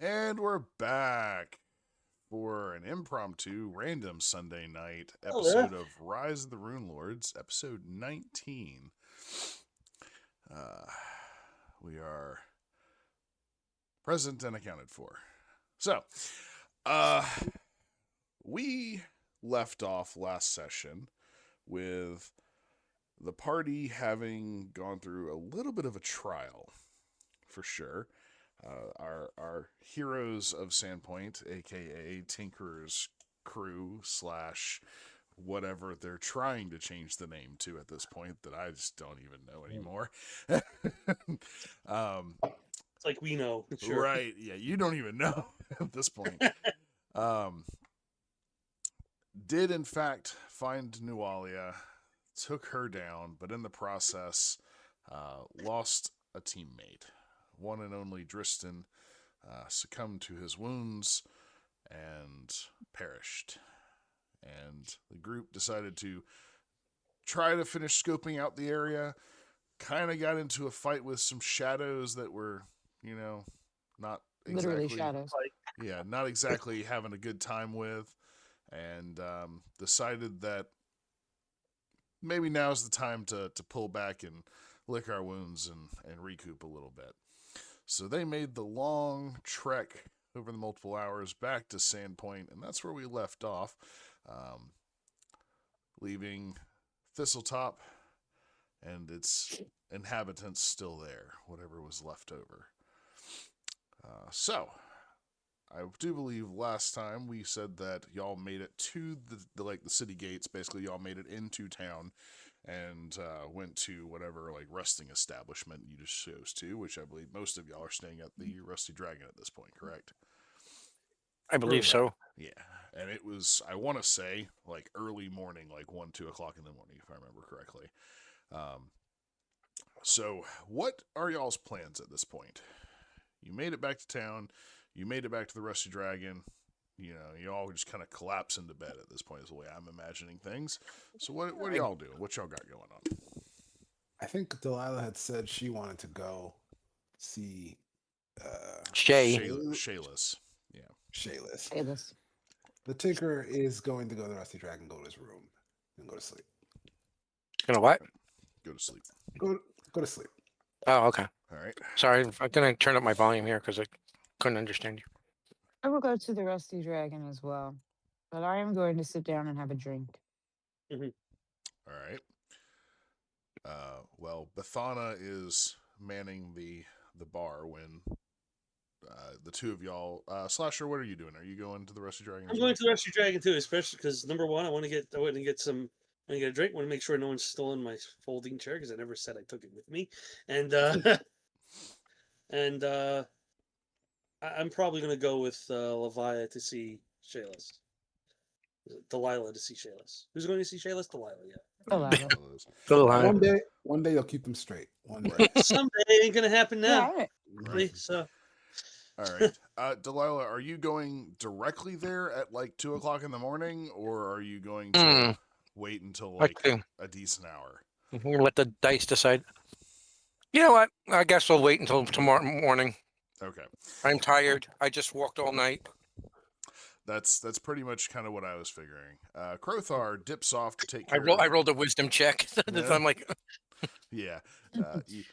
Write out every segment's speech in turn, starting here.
And we're back for an impromptu random Sunday night Oh, yeah. episode of Rise of the Runelords, episode 19. Uh, we are present and accounted for. So, uh, we left off last session with the party having gone through a little bit of a trial, for sure. Our heroes of Sandpoint, aka Tinkerer's crew slash whatever they're trying to change the name to at this point that I just don't even know anymore. um, It's like we know, sure. right? Yeah, you don't even know at this point. Um, did in fact find Nualia, took her down, but in the process, lost a teammate. One and only Drystan succumbed to his wounds and perished. And the group decided to try to finish scoping out the area. Kind of got into a fight with some shadows that were, not Literally exactly, shadows. not exactly having a good time with, and decided that maybe now's the time to pull back and lick our wounds and recoup a little bit. So they made the long trek over the multiple hours back to Sandpoint, and that's where we left off, um, leaving Thistletop and its inhabitants still there, whatever was left over. So, I do believe last time we said that y'all made it to the city gates. Basically, y'all made it into town and went to whatever resting establishment you just chose to, which I believe most of y'all are staying at the Rusty Dragon at this point, correct? I believe so. Yeah, and it was, I want to say, early morning, 1, 2 o'clock in the morning, if I remember correctly. So, what are y'all's plans at this point? You made it back to town. You made it back to the Rusty Dragon. You all just kind of collapse into bed at this point is the way I'm imagining things. So what are y'all doing? What y'all got going on? I think Delilah had said she wanted to go see Shayless. Yeah. Shayless. Shayless. The Tinker is going to go to the Rusty Dragon, go to his room, and go to sleep. Gonna what? Go to sleep. Go to sleep. Oh, okay. All right. Sorry, I'm gonna turn up my volume here because I couldn't understand you. I will go to the Rusty Dragon as well, but I am going to sit down and have a drink. All right. Well, Bethana is manning the bar when the two of y'all, Slasher, what are you doing? Are you going to the Rusty Dragon? I'm going to the Rusty Dragon too, especially because number one, I want to get a drink. I want to make sure no one's stolen my folding chair because I never said I took it with me, and I'm probably going to go with Leviah to see Shayless. Delilah to see Shayless. Who's going to see Shayless? Delilah, yeah. Delilah. One day you'll keep them straight. One day. Someday it ain't going to happen now. Yeah, Right. So. All right. Delilah, are you going directly there at 2 o'clock in the morning, or are you going to wait until a decent hour? We're gonna let the dice decide. You know what? I guess we'll wait until tomorrow morning. Okay. I'm tired. I just walked all night. That's pretty much kind of what I was figuring. Crothar dips off to take I care of... rolled a wisdom check. Yeah. I'm like, yeah.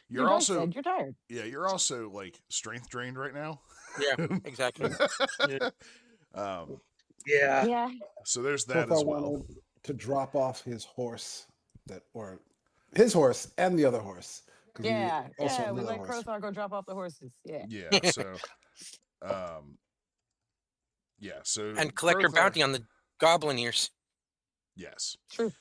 you're also said you're tired. Yeah, you're also strength drained right now. Yeah, exactly. Yeah. So there's that Crothar as well. wanted to drop off his horse, his horse and the other horse. Yeah, we let Crothar go drop off the horses. Yeah. Yeah. So, So and collect your bounty on the goblin ears. Yes. True.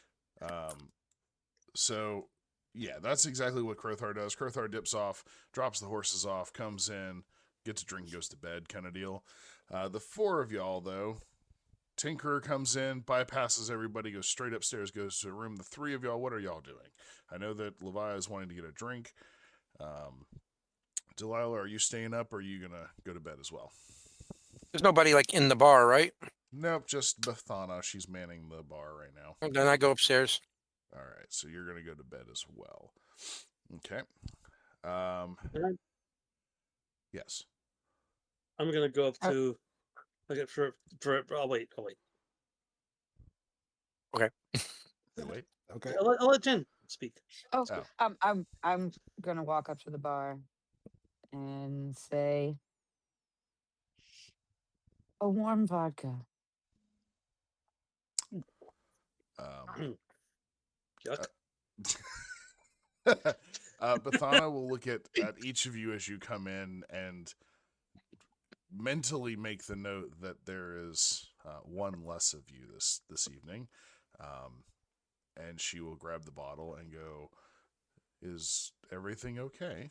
So, yeah, that's exactly what Crothar does. Crothar dips off, drops the horses off, comes in, gets a drink, goes to bed, kind of deal. The four of y'all, though, Tinkerer comes in, bypasses everybody, goes straight upstairs, goes to a room. The three of y'all, what are y'all doing? I know that Levi is wanting to get a drink. Delilah, are you staying up, or are you going to go to bed as well? There's nobody in the bar, right? Nope, just Bethana. She's manning the bar right now. And then I go upstairs. All right, so you're going to go to bed as well. Okay. Yes. I'm gonna go up Oh. to. Okay, I'll wait. You wait. Okay. I'll let Jen speak. Oh, Oh. I'm gonna walk up to the bar and say, a warm vodka. Yuck. Bethana will look at each of you as you come in and mentally make the note that there is one less of you this evening, and she will grab the bottle and go, "Is everything okay?"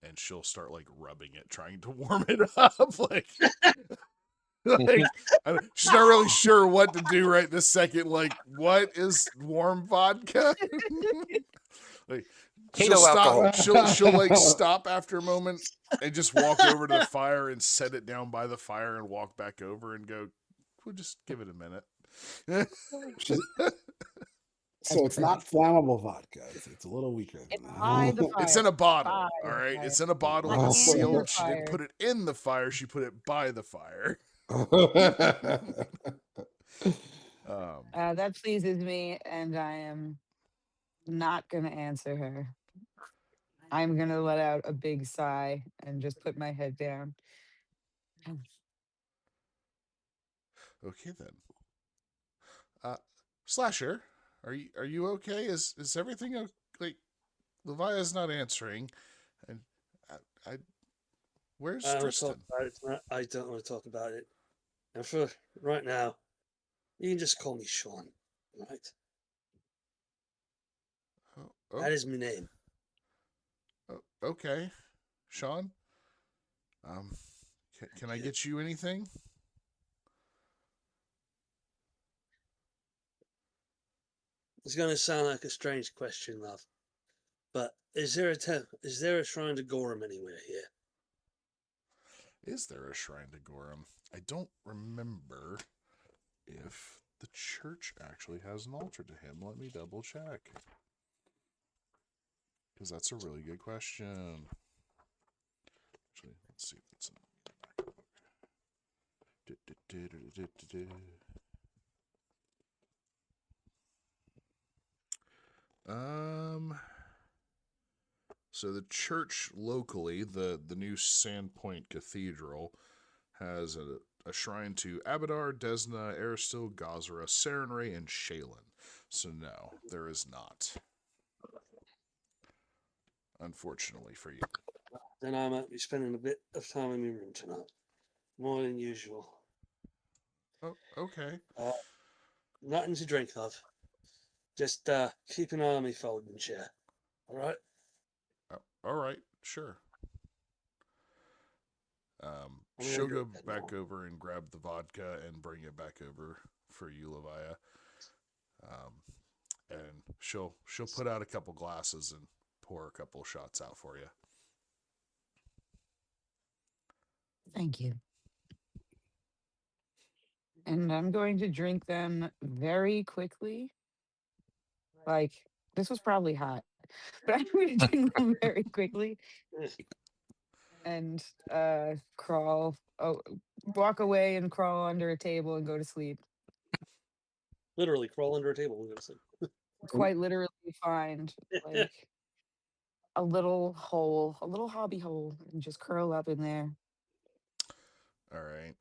And she'll start like rubbing it, trying to warm it up, like. She's not really sure what to do right this second. Like, what is warm vodka? Like, she'll Keto alcohol. stop. She'll like stop after a moment and just walk over to the fire and set it down by the fire and walk back over and go, "We'll just give it a minute." So it's not flammable vodka. It's a little weaker It's than by the that. fire. It's in a bottle. By All the right, fire. it's in a bottle. Not It's in the sealed. She didn't fire. put it in the fire. She put it by the fire. That pleases me, and I am not gonna answer her. I'm gonna let out a big sigh and just put my head down. Okay then. Slasher, are you okay? Is everything like Levia's not answering, and I where's I don't want to talk Drystan? about it tonight. I don't want to talk about it. And for right now, you can just call me Sean, right? Oh, That is my name. okay, Sean. Can I get you anything? It's going to sound like a strange question, love, but is there a shrine to Gorham anywhere here? Is there a shrine to Gorham? I don't remember if the church actually has an altar to him. Let me double check. Because that's a really good question. Actually, let's see if it's in the back of the book. So the church locally, the new Sandpoint Cathedral, has a shrine to Abadar, Desna, Aristil, Gazra, Sarenrae, and Shaylin. So no, there is not. Unfortunately for you. Then I might be spending a bit of time in my room tonight, more than usual. Oh, okay. Nothing to drink, love. Just keep an eye on me folding chair. All right? All right, sure. She'll go back over and grab the vodka and bring it back over for you, Levia. And she'll put out a couple glasses and pour a couple shots out for you. Thank you. And I'm going to drink them very quickly. Like, this was probably hot, but I'm going to drink them very quickly and walk away and crawl under a table and go to sleep. Literally crawl under a table and go to sleep. Quite literally find like a little hole, a little hobby hole, and just curl up in there. All right.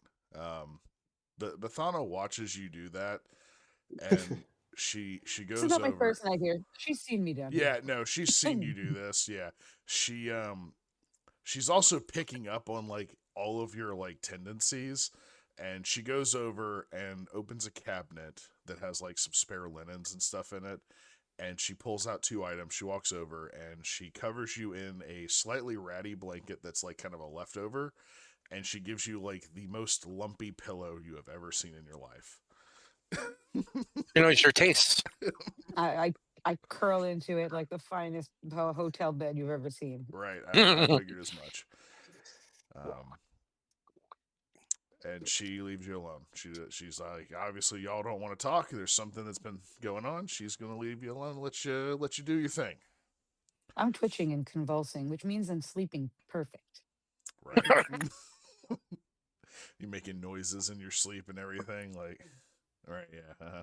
Bethana watches you do that, and she goes This is not my over. first night here. She's seen me down here. Yeah, no, she's seen you do this. Yeah, she's also picking up on like all of your like tendencies, and she goes over and opens a cabinet that has like some spare linens and stuff in it, and she pulls out two items. She walks over and she covers you in a slightly ratty blanket that's like kind of a leftover, and she gives you like the most lumpy pillow you have ever seen in your life. It's your tastes. I curl into it like the finest hotel bed you've ever seen. Right, I figured as much. And she leaves you alone. She's like, obviously y'all don't want to talk. There's something that's been going on. She's gonna leave you alone. Let you do your thing. I'm twitching and convulsing, which means I'm sleeping perfect. Right. You making noises in your sleep and everything, like, right? Yeah.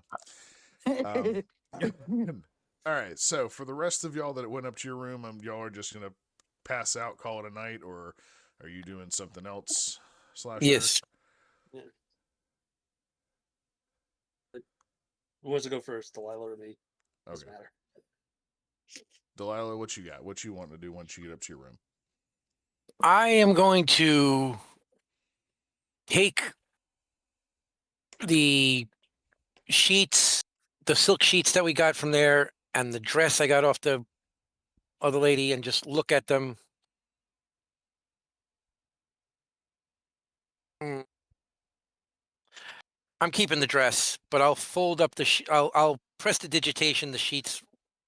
Um, all right. So for the rest of y'all that went up to your room, y'all are just gonna pass out, call it a night, or are you doing something else, Slasher? Yes. Yeah. Who wants to go first, Delilah or me? Doesn't Okay. matter. Delilah, what you got? What you want to do once you get up to your room? I am going to take the sheets, the silk sheets that we got from there, and the dress I got off the other lady, and just look at them. Mm, I'm keeping the dress, but I'll fold up the. I'll prestidigitation the sheets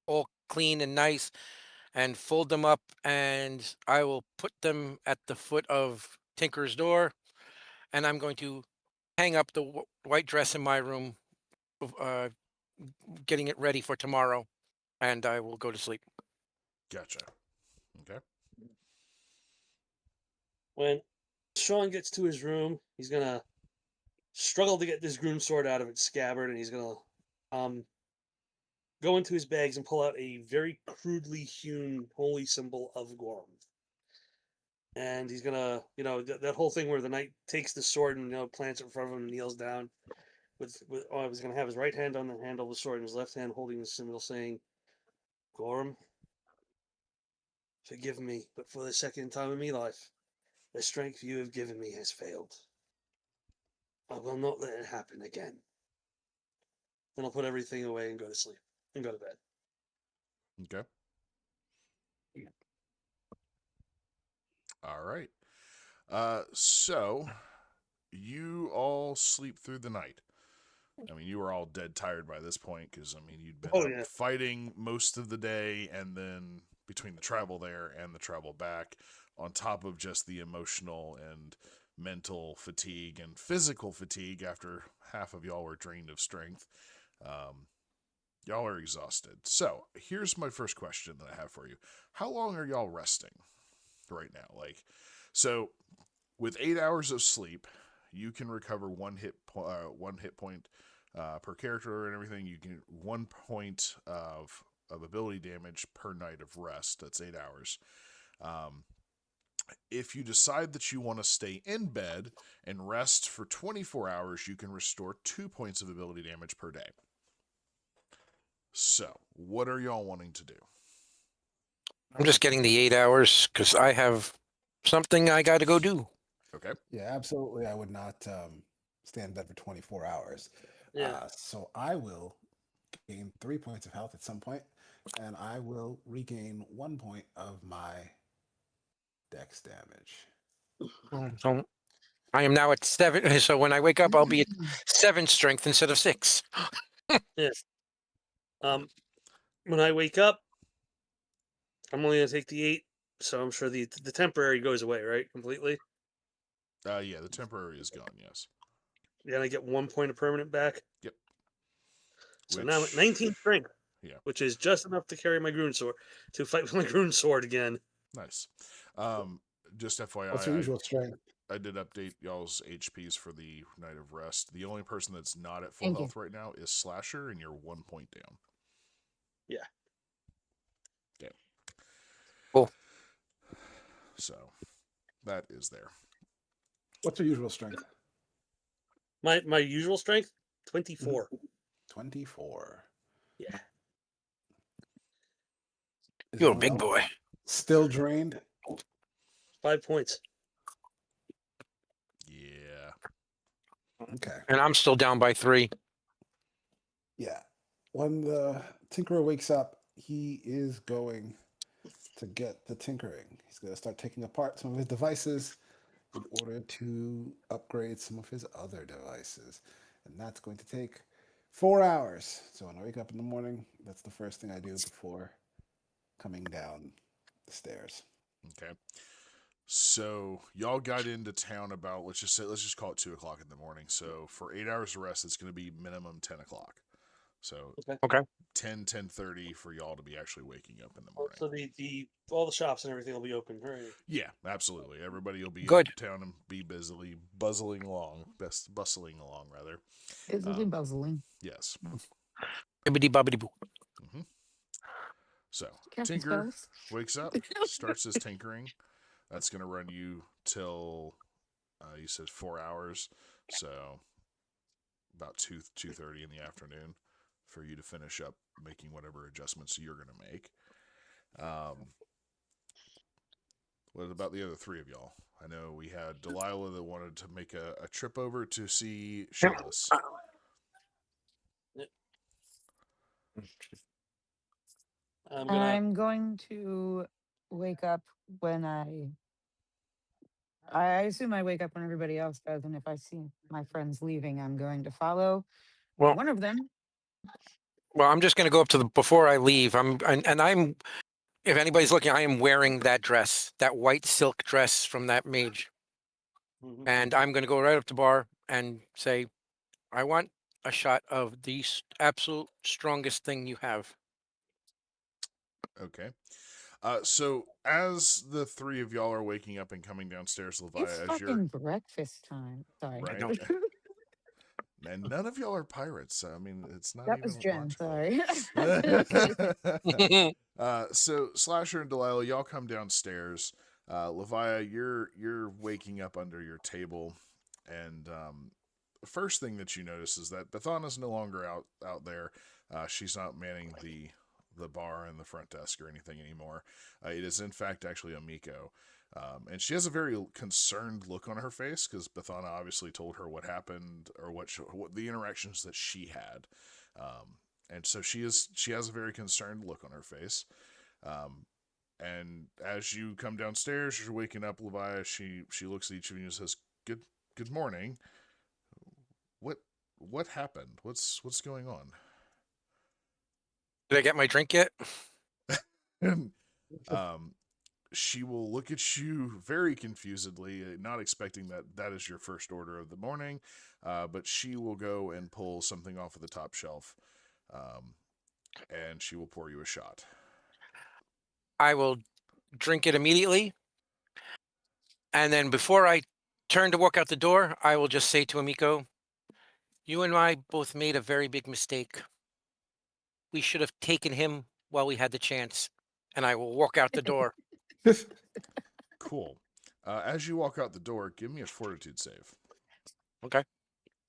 all clean and nice, and fold them up, and I will put them at the foot of Tinker's door, and I'm going to hang up the white dress in my room, uh, getting it ready for tomorrow, and I will go to sleep. Gotcha. Okay. When Sean gets to his room, he's gonna struggle to get this groom sword out of its scabbard, and he's gonna go into his bags and pull out a very crudely hewn holy symbol of Gorm. And he's gonna, that whole thing where the knight takes the sword and plants it in front of him and kneels down. He's gonna have his right hand on the handle of the sword and his left hand holding the symbol, saying, "Gorm, forgive me, but for the second time in my life, the strength you have given me has failed. I will not let it happen again." Then I'll put everything away and go to sleep and go to bed. Okay. All right. So you all sleep through the night. I mean, you were all dead tired by this point because, I mean, you'd been Oh up yeah. fighting most of the day, and then between the travel there and the travel back, on top of just the emotional and mental fatigue and physical fatigue after half of y'all were drained of strength, y'all are exhausted. So here's my first question that I have for you. How long are y'all resting right now? Like, so with 8 hours of sleep, you can recover one hit point per character and everything. You can 1 point of ability damage per night of rest. That's 8 hours. If you decide that you want to stay in bed and rest for 24 hours, you can restore 2 points of ability damage per day. So, what are y'all wanting to do? I'm just getting the 8 hours because I have something I got to go do. Okay. Yeah, absolutely. I would not stay in bed for 24 hours. Yeah. So I will gain 3 points of health at some point, and I will regain 1 point of my dex damage. So I am now at 7. So when I wake up, I'll be at 7 strength instead of 6. Yeah. When I wake up, I'm only gonna take the 8, so I'm sure the temporary goes away, right? Completely. Yeah, the temporary is gone, yes. Then I get 1 point of permanent back. Yep. So now I'm at 19 strength, Yeah. which is just enough to carry my Grun sword to fight with my Grun sword again. Nice. Just What's your FYI, usual strength? I did update y'all's HPs for the night of rest. The only person that's not at full Thank you. health right now is Slasher, and you're 1 point down. Yeah. Okay. Cool. So that is there. What's your usual strength? My usual strength, 24. 24. Yeah. Is You're a anyone big else boy. still drained? 5 points. Yeah. Okay. And I'm still down by 3. Yeah. When the Tinkerer wakes up, he is going to get the tinkering. He's going to start taking apart some of his devices in order to upgrade some of his other devices. And that's going to take 4 hours. So when I wake up in the morning, that's the first thing I do before coming down the stairs. Okay. So y'all got into town about let's just call it 2 o'clock in the morning. So for 8 hours of rest, it's going to be minimum 10 o'clock. So Okay. 10:30 for y'all to be actually waking up in the Oh, morning. so the all the shops and everything will be open, right? Yeah, absolutely. Everybody will be Good. in town and be bustling along, rather. Busily buzzling. Yes. Bibbidi bobbidi boo. hmm So Casting Tinker spells. wakes up, starts his tinkering. That's going to run you till you said 4 hours, so about 2:30 in the afternoon for you to finish up making whatever adjustments you're going to make. What about the other three of y'all? I know we had Delilah that wanted to make a trip over to see Shayless. I'm going to wake up when I assume I wake up when everybody else does, and if I see my friends leaving, I'm going to follow Well, one of them. well, I'm just going to go up to the before I leave. I'm. If anybody's looking, I am wearing that dress, that white silk dress from that mage, and I'm going to go right up to bar and say, "I want a shot of the absolute strongest thing you have." Okay. So as the three of y'all are waking up and coming downstairs, Levi, It's as you're fucking breakfast time. Sorry. right, know. and none of y'all are pirates. I mean, it's not That even was Jen. logical. Sorry. So Slasher and Delilah, y'all come downstairs. Levi, you're waking up under your table, and the first thing that you notice is that Bethana's no longer out there. She's not manning the bar and the front desk or anything anymore. It is in fact actually Amiko. And she has a very concerned look on her face because Bethana obviously told her what happened or what the interactions that she had. And so she has a very concerned look on her face. And as you come downstairs, you're waking up Levi. She looks at each of you and says, Good morning. What happened? What's going on?" Did I get my drink yet? um, she will look at you very confusedly, not expecting that is your first order of the morning, but she will go and pull something off of the top shelf, and she will pour you a shot. I will drink it immediately, and then before I turn to walk out the door, I will just say to Amiko, "You and I both made a very big mistake. We should have taken him while we had the chance." And I will walk out the door. Cool. As you walk out the door, give me a fortitude save. Okay.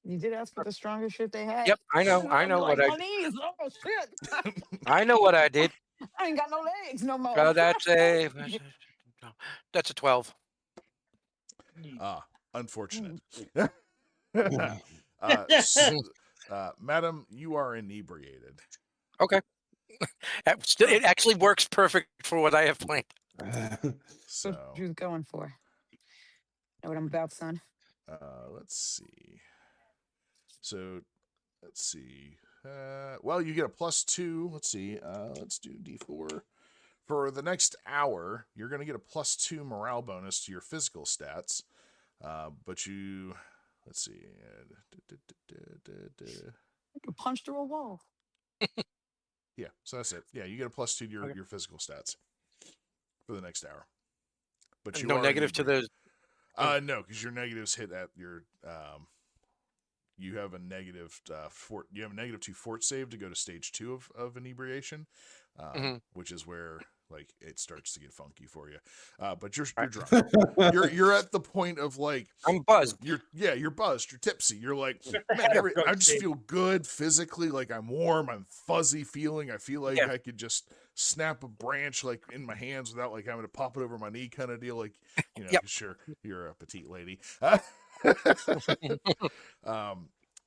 You did ask for the strongest shit they had. Yep, I know. I I'm know like what I. my knees. Oh shit! I know what I did. I ain't got no legs no more. That's a. That's a 12. Unfortunate. Mm. S- Madam, you are inebriated. Okay. It actually works perfect for what I have planned. What So, you was going for? Know what I'm about, son? let's see. So, let's see. Well, you get a +2. Let's see. Let's do D4. For the next hour, you're going to get a +2 morale bonus to your physical stats. But you, let's see. You punched through a wall. Yeah, so that's it. Yeah, you get a +2 to Okay. your physical stats for the next hour. But you No are negative to inebriated. those. No, because your negatives hit at your. You have a negative You have a -2 fort save to go to stage 2 of inebriation, which is where like it starts to get funky for you. But you're Right. drunk. You're at the point of like I'm buzzed. you're buzzed. You're tipsy. You're like, man, I just feel good physically. Like I'm warm. I'm fuzzy feeling. I feel like Yeah. I could just snap a branch like in my hands without like having to pop it over my knee, kind of deal. Like Yep. 'cause you're a petite lady.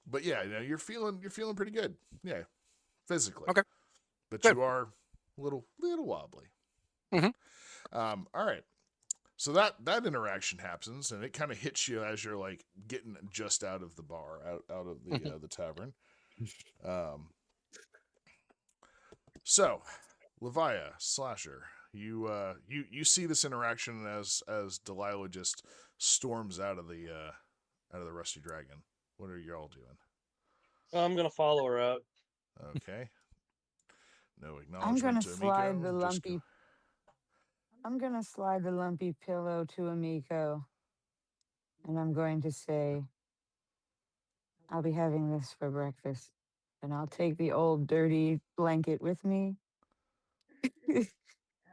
But yeah, you're feeling pretty good. Yeah, physically. Okay. But Good. you are a little wobbly. Mhm. All right. So that interaction happens, and it kind of hits you as you're like getting just out of the bar, out of the tavern. So, Leviah, Slasher, you see this interaction as Delilah just storms out of the Rusty Dragon. What are y'all doing? I'm gonna follow her out. Okay. No I'm acknowledgement gonna to slide Amiko. the Just go. lumpy. I'm gonna slide the lumpy pillow to Amiko, and I'm going to say, "I'll be having this for breakfast, and I'll take the old dirty blanket with me."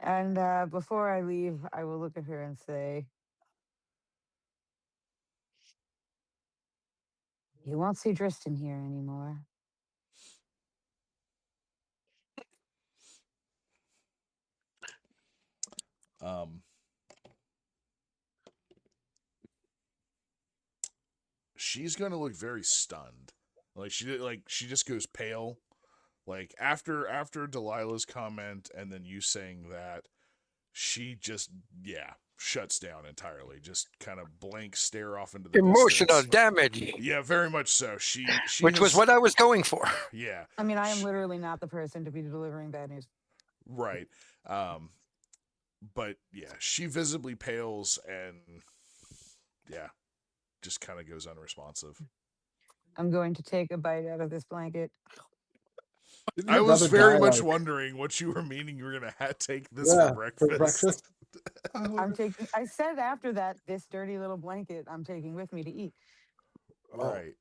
And before I leave, I will look at her and say, "You won't see Drystan here anymore." Um, she's going to look very stunned. She just goes pale. Like after Delilah's comment and then you saying that, she just shuts down entirely. Just kind of blank stare off into the Emotional distance. damage, Yeah, very much so. She which was has, what I was going for. yeah. I mean, I am literally not the person to be delivering bad news. Right. But yeah, she visibly pales and just kind of goes unresponsive. I'm going to take a bite out of this blanket. Didn't I your was brother very die, much like, wondering what you were meaning. You were gonna take this for yeah, breakfast. for breakfast? I was I'm like, taking. I said after that, this dirty little blanket I'm taking with me to eat. oh, Right.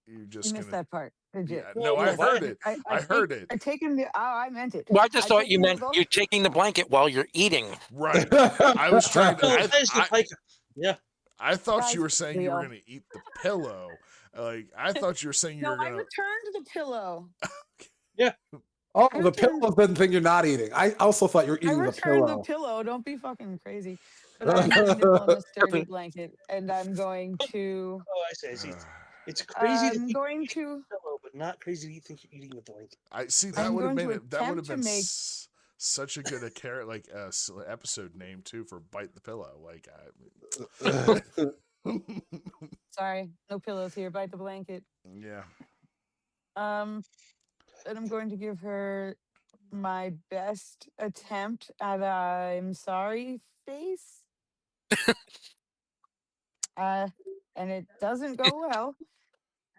You're You just missed gonna. that part, did you? Yeah. Well, No, I no, Yes, heard what? it. I I take. heard it. I taken the. Oh, I meant it. Well, I just I thought you taken the meant both. you're taking the blanket while you're eating. Right. I was trying to. No, that is the pike. Yeah. I thought you Guys, were saying you were Leo. gonna eat the pillow. Like I thought you were saying you No, were I gonna. returned the pillow. Yeah. oh, I the returned. pillow's the thing you're not eating. I also thought you were I eating the returned the pillow. pillow. Don't be fucking crazy. But I returned it on this dirty blanket, and I'm going to. Oh, I see. I see. It's crazy to I'm think going you're eating to. a pillow, but not crazy to think you're eating the blanket. I see. That I'm would have going made to it. That would attempt have to been make. such a good episode name too for bite the pillow. Like Sorry, no pillows here. Bite the blanket. yeah. And I'm going to give her my best attempt at I'm sorry face. And it doesn't go well.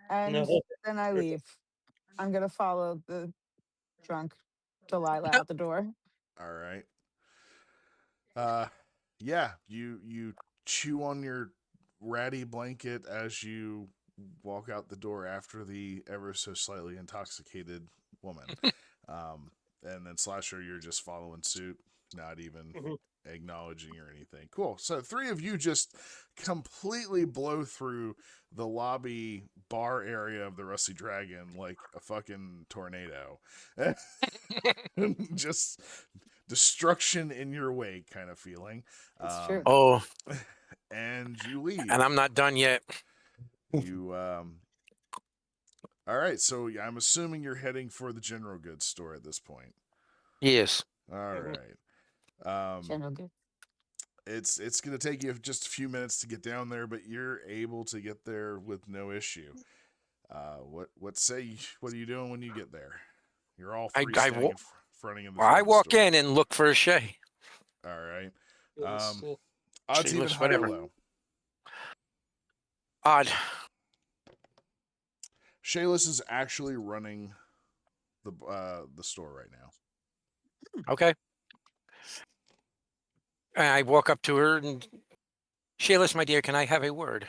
And No. then I leave. I'm gonna follow the drunk Delilah out the door. All right. Yeah. You chew on your ratty blanket as you walk out the door after the ever so slightly intoxicated woman. And then Slasher, you're just following suit, not even Mhm. acknowledging or anything. Cool. So three of you just completely blow through the lobby bar area of the Rusty Dragon like a fucking tornado. Just destruction in your wake kind of feeling. It's true. Oh, And you leave. and I'm not done yet. You all right, so I'm assuming you're heading for the general goods store at this point. Yes. All Mhm. right. General good. It's gonna take you just a few minutes to get down there, but you're able to get there with no issue. What are you doing when you get there? You're all three I standing fronting in the Well, front I of the walk store. in and look for a Shay. All right. Yes, Odds She even looks high or whatever. low. Odd. Shayless is actually running the store right now. Okay. And I walk up to her and, Shayla's, my dear, can I have a word?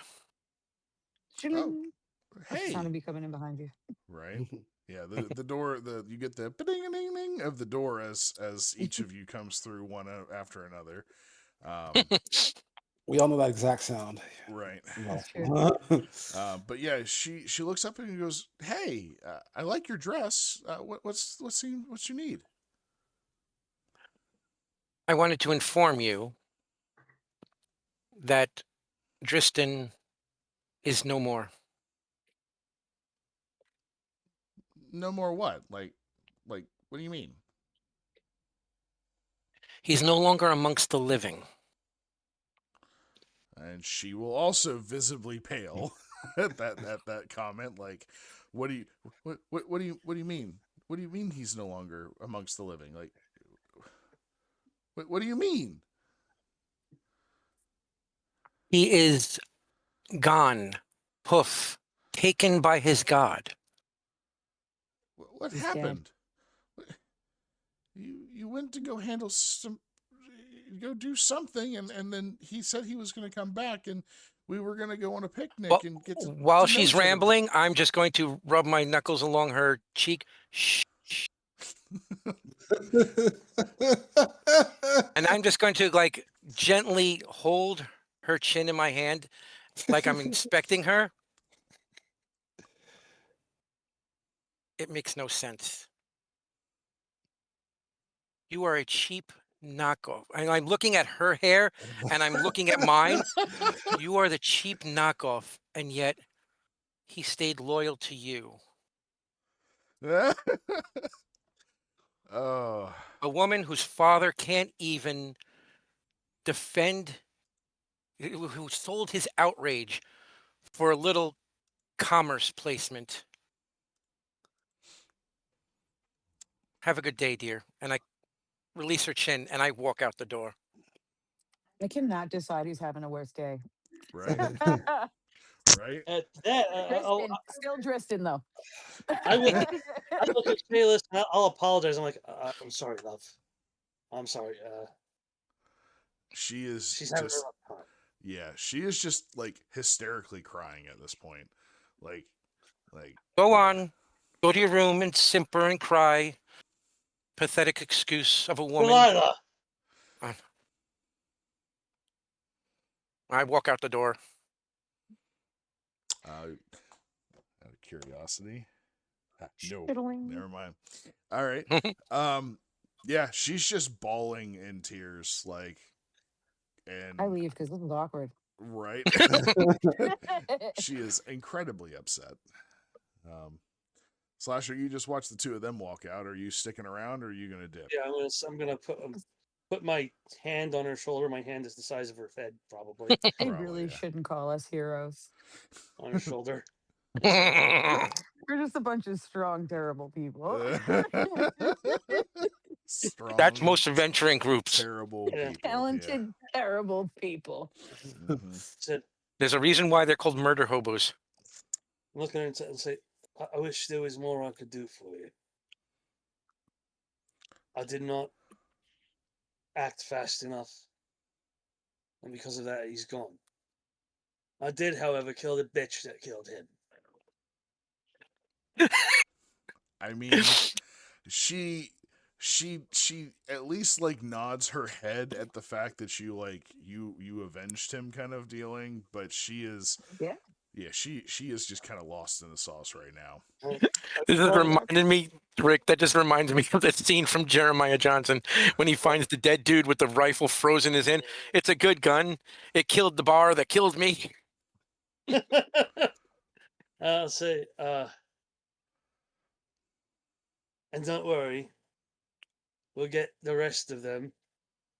Oh, That's the sound hey. of me coming in behind you. Right. Yeah, the door you get the ding ding ding of the door as each of you comes through one after another. We all know that exact sound. Right. That's true. But yeah, she looks up and goes, "Hey, I like your dress. What's you need?" I wanted to inform you that Drystan is no more. No more what? Like what do you mean? He's no longer amongst the living. And she will also visibly pale at that comment. Like, what do you mean? What do you mean he's no longer amongst the living? Like, what do you mean? He is gone. Poof. Taken by his god. What He's dead. happened? You went to go handle go do something, and then he said he was going to come back, and we were going to go on a picnic Well, and get to while to know she's each other. rambling, I'm just going to rub my knuckles along her cheek. And I'm just going to like gently hold her chin in my hand, like I'm inspecting her. It makes no sense. You are a cheap knockoff. And I'm looking at her hair and I'm looking at mine. You are the cheap knockoff, and yet he stayed loyal to you. Oh, A woman whose father can't even defend, who sold his outrage for a little commerce placement. Have a good day, dear. And I release her chin and I walk out the door. I cannot decide who's having a worse day. right, right. At that, Drystan, still Drystan though. I look at Kalis and I'll apologize. I'm like, I'm sorry, love. I'm sorry. She is She's having a just, rough time. yeah, she is just like hysterically crying at this point. Like, Go yeah. on. Go to your room and simper and cry. Pathetic excuse of a woman. Delilah. I walk out the door. Out of curiosity. No, Fiddling. never mind. All right. Yeah, she's just bawling in tears, like, and I leave because this is awkward. right. She is incredibly upset. Slasher, you just watch the two of them walk out. Are you sticking around, or are you gonna dip? Yeah, I'm gonna put my hand on her shoulder. My hand is the size of her head, probably They Probably, really yeah. shouldn't call us heroes. on her shoulder. We're just a bunch of strong, terrible people. Strong, That's most adventuring groups. terrible Yeah. people. Talented, terrible people. Yeah. Mhm. Said, There's a reason why they're called murder hobos. look at her and say, I wish there was more I could do for you. I did not act fast enough, and because of that, he's gone. I did, however, kill the bitch that killed him. I mean, she at least like nods her head at the fact that you avenged him kind of dealing, but she is she is just kind of lost in the sauce right now. This just reminded me, Rick, that just reminds me of that scene from Jeremiah Johnson when he finds the dead dude with the rifle frozen in his hand. It's a good gun. It killed the bar that killed me. I'll say, and don't worry, we'll get the rest of them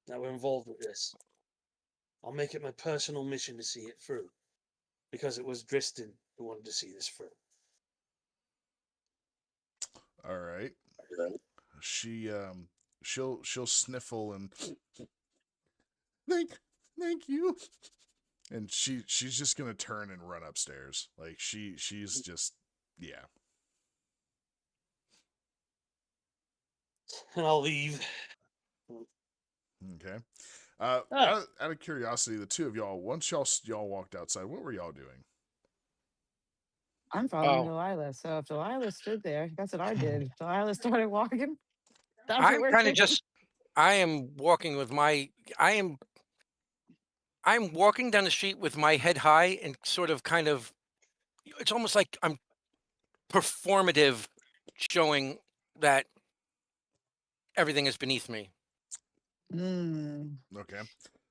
that were involved with this. I'll make it my personal mission to see it through, because it was Drystan who wanted to see this through. All right. She'll sniffle and thank you. And she's just gonna turn and run upstairs. Like she's just yeah. And I'll leave. Okay. Out of curiosity, the two of y'all, once y'all walked outside, what were y'all doing? I'm following Delilah. So if Delilah stood there, that's what I did. If Delilah started walking, that's what I'm we're kind of doing. just, I am walking with my, I'm walking down the street with my head high and sort of kind of, it's almost like I'm performative, showing that everything is beneath me. Mm, Okay.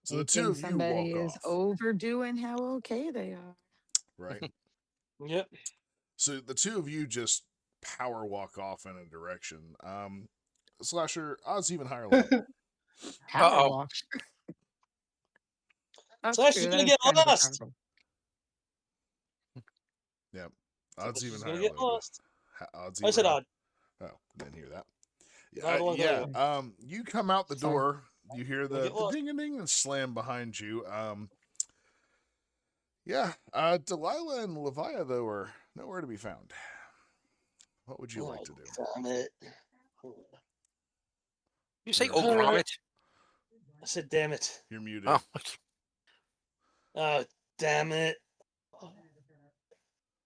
So you the two think of you somebody walk is off. overdoing how okay they are. Right. Yep. So the two of you just power walk off in a direction. Slasher, odds even higher low. Power Uh-oh. walk. That's Slash true. is gonna That is get kind of a lost. power walk. Yep. Odds She's even gonna higher get low. lost. Odds I even said higher. odd. Oh, didn't hear that. Not a long time Yeah. ago. You come out the Sorry. door. You hear the get lost. ding a ding and slam behind you. Yeah. Delilah and Leviah though are nowhere to be found. What would you like to do? Damn it. You say You're- oh Alright. grommet? I said, damn it. You're muted. Oh, Oh, damn it.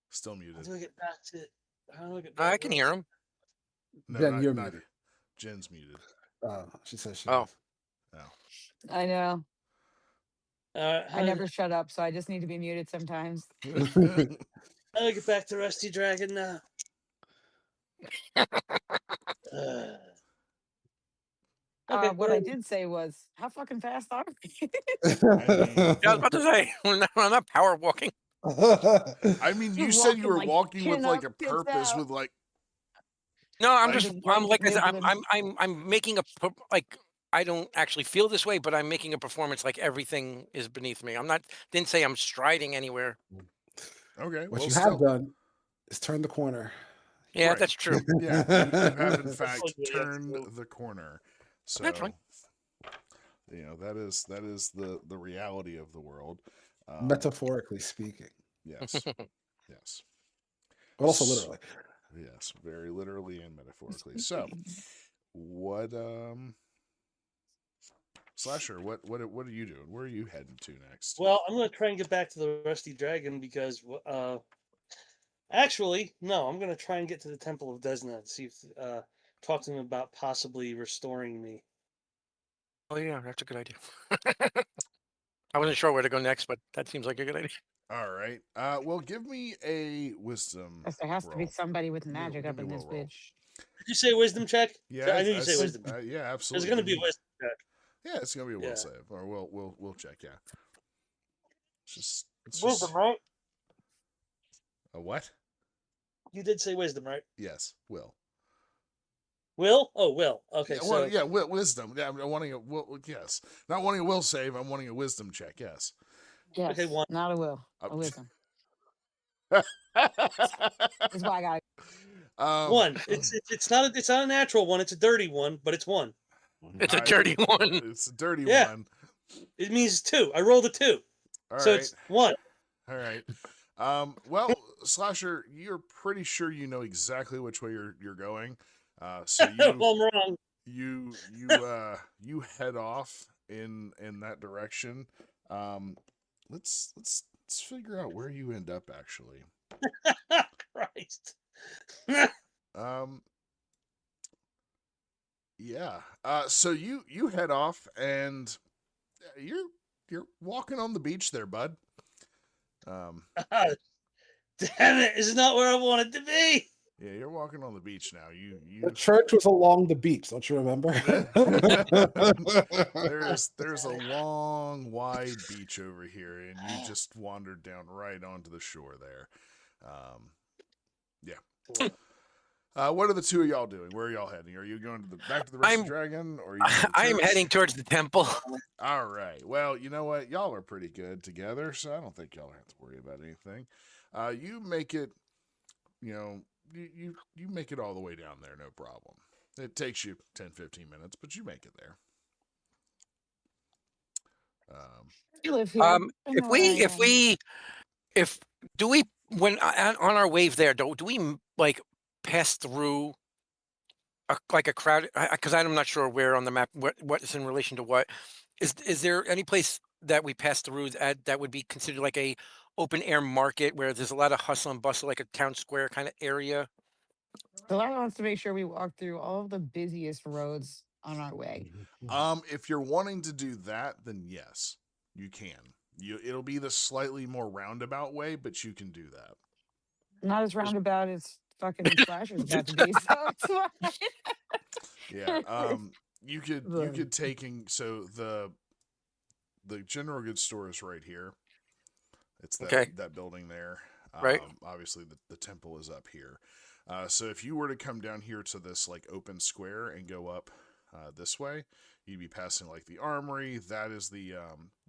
Still How muted. do I get back to it? How do I get I back? can hear him. No, Jen, not, you're not muted. Jen's muted. She says she Oh. is. Oh. I know. How I do- never shut up, so I just need to be muted sometimes. How do I get back to Rusty Dragon now? Okay, What I whatever. did say was, how fucking fast are we? Yeah, I was about to say I'm not power walking. I mean, you Just said you walking, were like, walking with chin like up, a tits purpose, out. with like No, I'm Like- just Just I'm like like I said, nibbling. I'm making like I don't actually feel this way, but I'm making a performance like everything is beneath me. Didn't say I'm striding anywhere. okay. What well, you still, have done is turn the corner. Yeah, Right. that's true. Yeah, you have in fact what you have to turned do. the corner. So That's fine. you know that is the reality of the world. Metaphorically speaking, Yes, yes, but also literally. yes, very literally and metaphorically. So, what Slasher? What are you doing? Where are you heading to next? Well, I'm going to try and get back to the Rusty Dragon because, actually, no, I'm going to try and get to the Temple of Desna and see if, talk to him about possibly restoring me. Oh yeah, that's a good idea. I wasn't sure where to go next, but that seems like a good idea. All right. Well, give me a wisdom. Guess there has to be roll. somebody with Give me- magic give up me a in this will roll. bitch. Did you say wisdom check? Yeah, I knew you say wisdom. yeah, There's absolutely. going to Give be a me- wisdom check. Yeah, it's gonna be a will Yeah. save, or we'll check. Yeah, it's Wisdom, just right? a what? You did say wisdom, right? Yes, will. Will? Oh, will. Okay, Yeah, so well, yeah, wisdom. Yeah, I'm wanting a will. Yes, not wanting a will save. I'm wanting a wisdom check. Yes. Yes, Okay, one. not a will, Uh, a wisdom. That's why I got One. It's not a natural one. It's a dirty one, but it's one. It's a dirty one. It's a dirty Yeah. one. It means two. I rolled a 2, All so right. it's one. All right. Well, Slasher, you're pretty sure you know exactly which way you're going. So Well, I'm wrong. you head off in that direction. Let's figure out where you end up actually. Christ. Yeah. So you head off and you're walking on the beach there, bud. Damn it! This is not where I wanted to be. Yeah, you're walking on the beach now. The You church was along the beach. Don't you remember? there's a long, wide beach over here, and you just wandered down right onto the shore there. Yeah. What are the two of y'all doing? Where are y'all heading? Are you going back to the Rusty Dragon, or are you going to the I'm church? heading towards the temple. All right. Well, you know what? Y'all are pretty good together, so I don't think y'all have to worry about anything. You make it. You know, you make it all the way down there, no problem. It takes you 10, 15 minutes, but you make it there. you live here. I If know where I am. do we when on our wave there, do we like pass through like a crowd? Because I'm not sure where on the map what is in relation to what. Is there any place that we pass through that would be considered like a open air market where there's a lot of hustle and bustle, like a town square kind of area? Delilah wants to make sure we walk through all of the busiest roads on our way. If you're wanting to do that, then yes, you can. It'll be the slightly more roundabout way, but you can do that. Not as roundabout as fucking Slasher's about to be, so it's fine. Yeah. You could so the general goods store is right here. It's that building there. Right. Obviously the temple is up here. So if you were to come down here to this like open square and go up this way, you'd be passing like the armory. That is the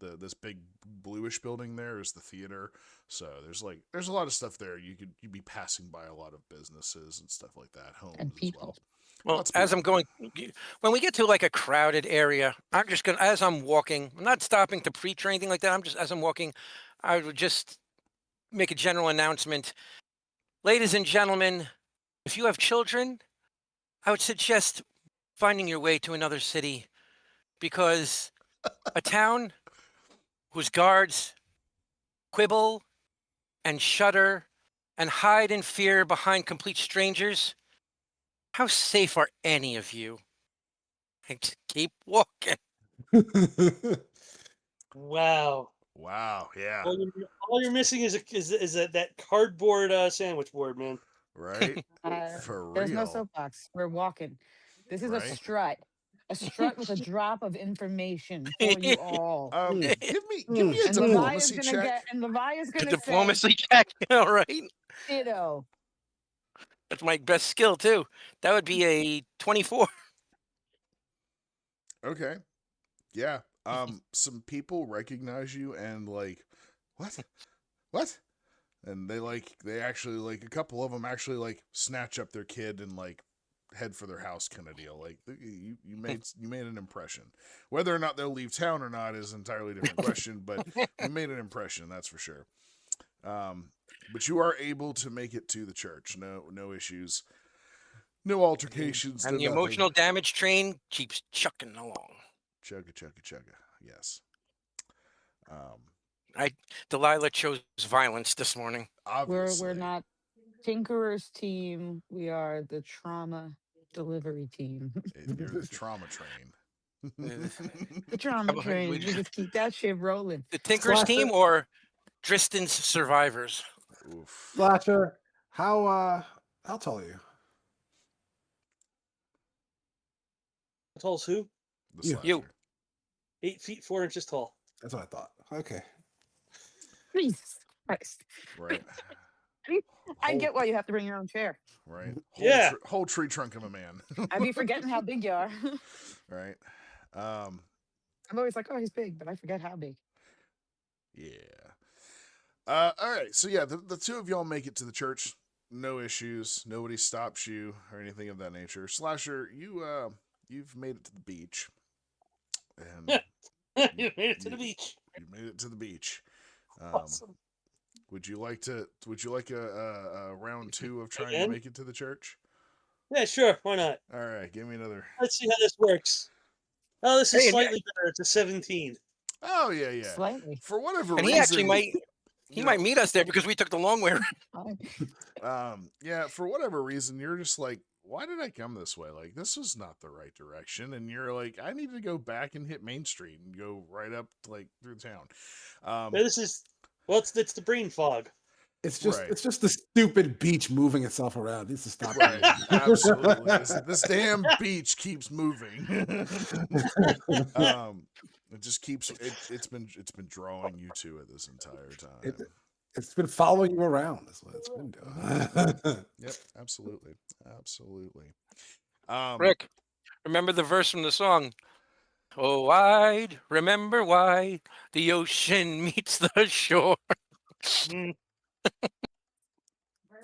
this big bluish building there is the theater. So there's a lot of stuff there. You'd be passing by a lot of businesses and stuff like that, homes And as people. well. Well, Lots of as people. I'm going, when we get to like a crowded area, I'm just gonna, as I'm walking, I'm not stopping to preach or anything like that. As I'm walking, I would just make a general announcement. Ladies and gentlemen, if you have children, I would suggest finding your way to another city, because a town whose guards quibble and shudder and hide in fear behind complete strangers, how safe are any of you? And just keep walking. Wow. Wow. Yeah. All you're missing is that cardboard sandwich board, man. Right. For There's no real. soapbox. We're walking. This is a Right. strut. A strut with a drop of information for you all. Give me a And Levi is diplomacy gonna check. A say, diplomacy check. All right. ditto. That's my best skill, too. That would be a 24. Okay. Yeah. Some people recognize you and like, what? And they actually like a couple of them actually like snatch up their kid and like head for their house kind of deal. Like you made an impression. Whether or not they'll leave town or not is an entirely different question. But you made an impression, that's for sure. But you are able to make it to the church. No issues. No altercations. And no the nothing. emotional damage train keeps chucking along. Chugga. Yes. Delilah chose violence this morning. Obviously. We're not Tinkerer's team. We are the trauma delivery team. You're the trauma train. The trauma about- train. we- We just keep that shit rolling. The Tinker's Slasher. team or Dristan's survivors? Oof. Slasher, how tall are you? Tall's who? The You. slasher. You. 8 feet 4 inches tall. That's what I thought. Okay. Jesus Christ. Right. I Whole- get why you have to bring your own chair. Right. Yeah. Whole tree trunk of a man. I'd be forgetting how big you are. Right. I'm always like, oh, he's big, but I forget how big. Yeah. All right. So yeah, the two of y'all make it to the church. No issues. Nobody stops you or anything of that nature. Slasher, you've made it to the beach. And You made it to the beach. you made it to the beach. Awesome. Would you like a round 2 of trying to Again? make it to the church? Yeah, sure. Why not? All right, give me another. Let's see how this works. Oh, this is Hey, slightly better. It's a 17. Oh yeah. Slightly. For whatever And reason, he actually might you might know, meet us there because we took the long way around. Yeah, for whatever reason, you're just like, why did I come this way? Like, this was not the right direction. And you're like, I need to go back and hit Main Street and go right up like through town. Yeah, this is it's the brain fog. It's just Right. it's just the stupid beach moving itself around. It needs to stop. Right, absolutely. This damn beach keeps moving. It just keeps it's been drawing you to it this entire time. It's been following you around. That's what it's been doing. Yep, absolutely. Rick, remember the verse from the song? Oh, I'd remember why the ocean meets the shore. Mm.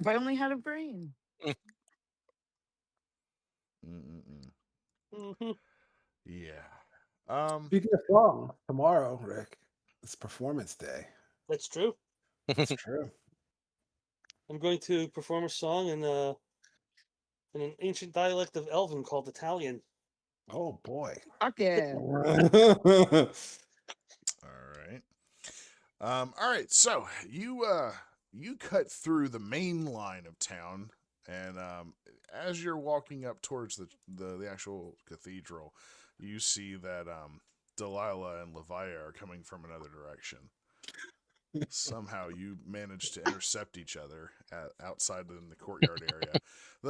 If I only had a brain. Mm-hmm. Yeah. Speaking of song, tomorrow, Rick, it's Performance Day. That's true. That's true. I'm going to perform a song in an ancient dialect of Elven called Italian. Oh boy. Fuck yeah. All right. All right. So you cut through the main line of town, and as you're walking up towards the actual cathedral, you see that Delilah and Levi are coming from another direction. Somehow you managed to intercept each other outside in the courtyard area.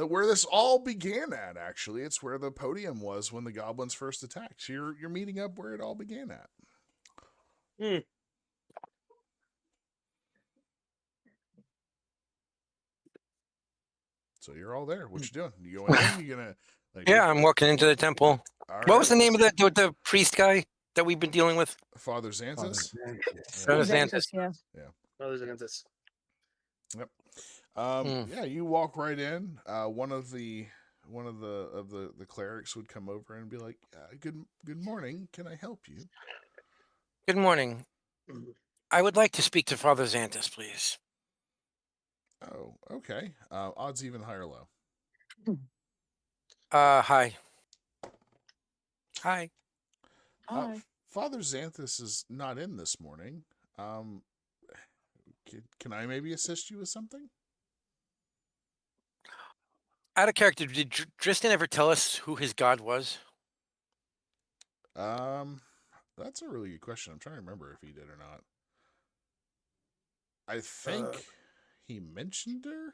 Where this all began at, actually. It's where the podium was when the goblins first attacked. So you're meeting up where it all began at. Hmm. So you're all there. What you doing? You going in? You gonna like Yeah, I'm walking into the temple. all What was right. the name of the priest guy that we've been dealing with? Father Xanthus? Father Xanthus, Xanthus. yeah. Oh, there's an this. Yep. Hmm. Yeah, you walk right in. One of the clerics would come over and be like, "Good morning. Can I help you?" Good morning. I would like to speak to Father Xanthus, please. Oh, okay. Odds even high or low? Hi. Hi. Hi. Father Xanthus is not in this morning. Can I maybe assist you with something? Out of character, did Drystan ever tell us who his god was? That's a really good question. I'm trying to remember if he did or not. I think he mentioned her.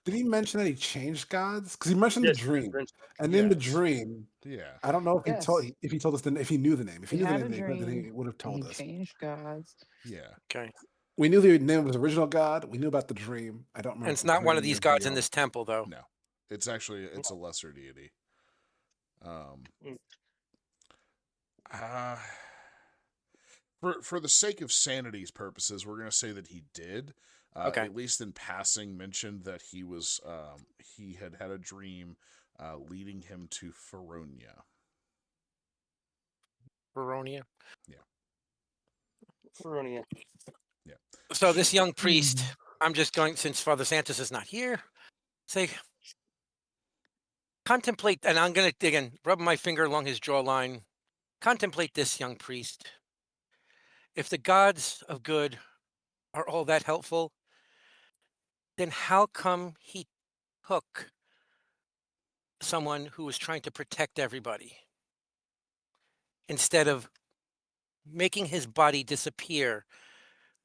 Did he mention that he changed gods? Because he mentioned the Yes, dream, Prince. and in the Yes. dream, Yeah. I don't know if Yes. he told us if he knew the name. If he He knew the had a name, then he dream. would have told He us. changed gods. Yeah. Okay. We knew the name of his original god. We knew about the dream. I don't remember. And it's not one of these gods in beyond. this temple, though. No. It's a lesser deity. Mm. For the sake of sanity's purposes, we're going to say that he did. Okay. At least in passing, mentioned that he was he had a dream leading him to Feronia. Baronia. Feronia. Yeah. So this young priest, Mhm. I'm just going, since Father Santos is not here, say, contemplate, and I'm going to, again, rub my finger along his jawline. Contemplate this, young priest. If the gods of good are all that helpful, then how come he took someone who was trying to protect everybody instead of making his body disappear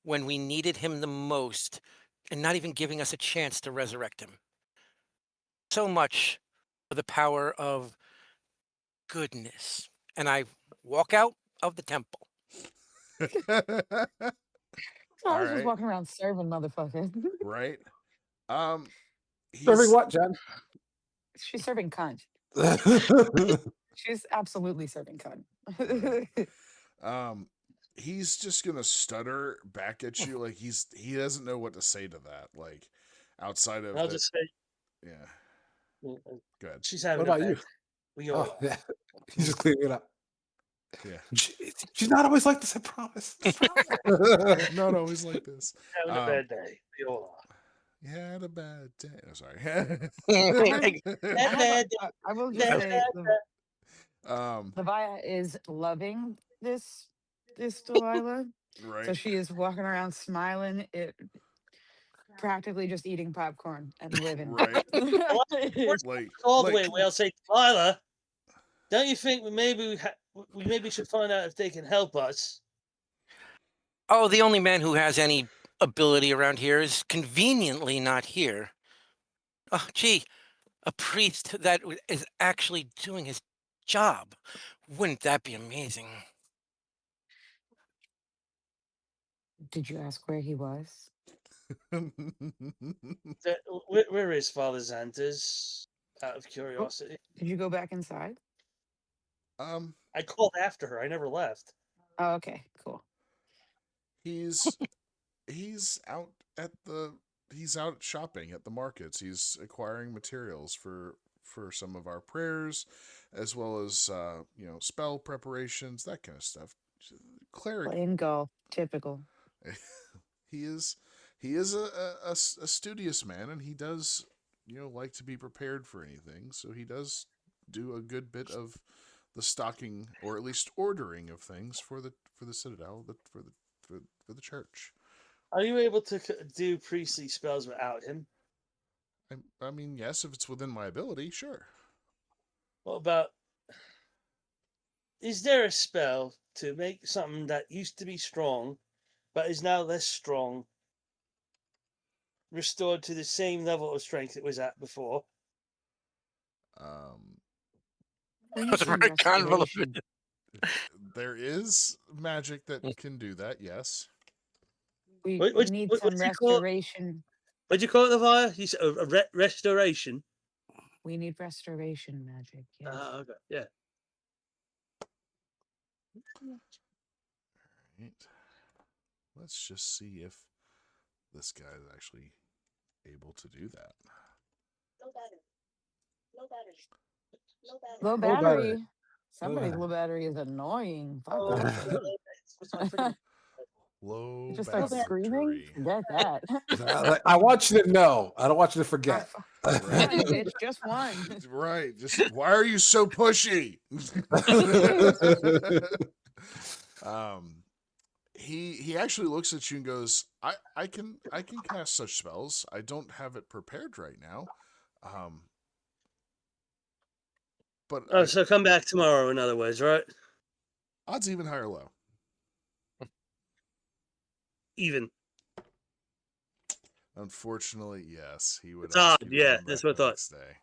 when we needed him the most and not even giving us a chance to resurrect him? So much for the power of goodness. And I walk out of the temple. So I All was just right. walking around serving motherfuckers. Right. Serving He's what, Jen? She's serving cunt. She's absolutely serving cunt. he's just gonna stutter back at you like he doesn't know what to say to that. Like outside of I'll that, just say, yeah. mm, Go ahead. she's What having a about bad you? day. We all Oh are. yeah, he's just clearing it up. Yeah. She's not always like this. I promise. I promise. Not always like this. Having a bad day. We all are. You had a bad day. I'm sorry. I have, I have Bad I will just say um, Leviah is loving this Delilah. right, So she is walking around smiling, practically just eating popcorn and living. right. First, Like, all the like, way. I'll say, Lila, don't you think we maybe should find out if they can help us? Oh, the only man who has any ability around here is conveniently not here. Oh, gee, a priest that is actually doing his job. Wouldn't that be amazing? Did you ask where he was? Where is Father Xanthus? Out of curiosity. Did you go back inside? I called after her. I never left. Oh, okay, cool. he's out at he's out shopping at the markets. He's acquiring materials for some of our prayers, as well as spell preparations, that kind of stuff. Cleric. Playing golf, typical. he is a studious man, and he does like to be prepared for anything. So he does do a good bit of the stocking, or at least ordering of things for the citadel, for the church. Are you able to do priestly spells without him? I mean, yes, if it's within my ability, sure. What about? Is there a spell to make something that used to be strong, but is now less strong, restored to the same level of strength it was at before? We need That's some very restoration. convoluted. There is magic that can do that, yes. We What- need what- some what's it called? restoration. What'd you call it, Leviah? You said restoration. We need restoration magic. Yes. Okay. Yeah. Right. Let's just see if this guy is actually able to do that. Low battery. battery. Somebody's battery. low battery is annoying. Fuck Oh, off. what's my freaking Low He just starts battery. screaming. Forget that. I want you to know. I don't want you to Oh, forget. one, Right. bitch, just one. Right. Just why are you so pushy? um he actually looks at you and goes, I can cast such spells. I don't have it prepared right now. Um but Oh, so come back tomorrow, in other words, right? odds even higher low. Even. Unfortunately, yes, he would It's ask odd, you to yeah, come that's back what I the thought. next day.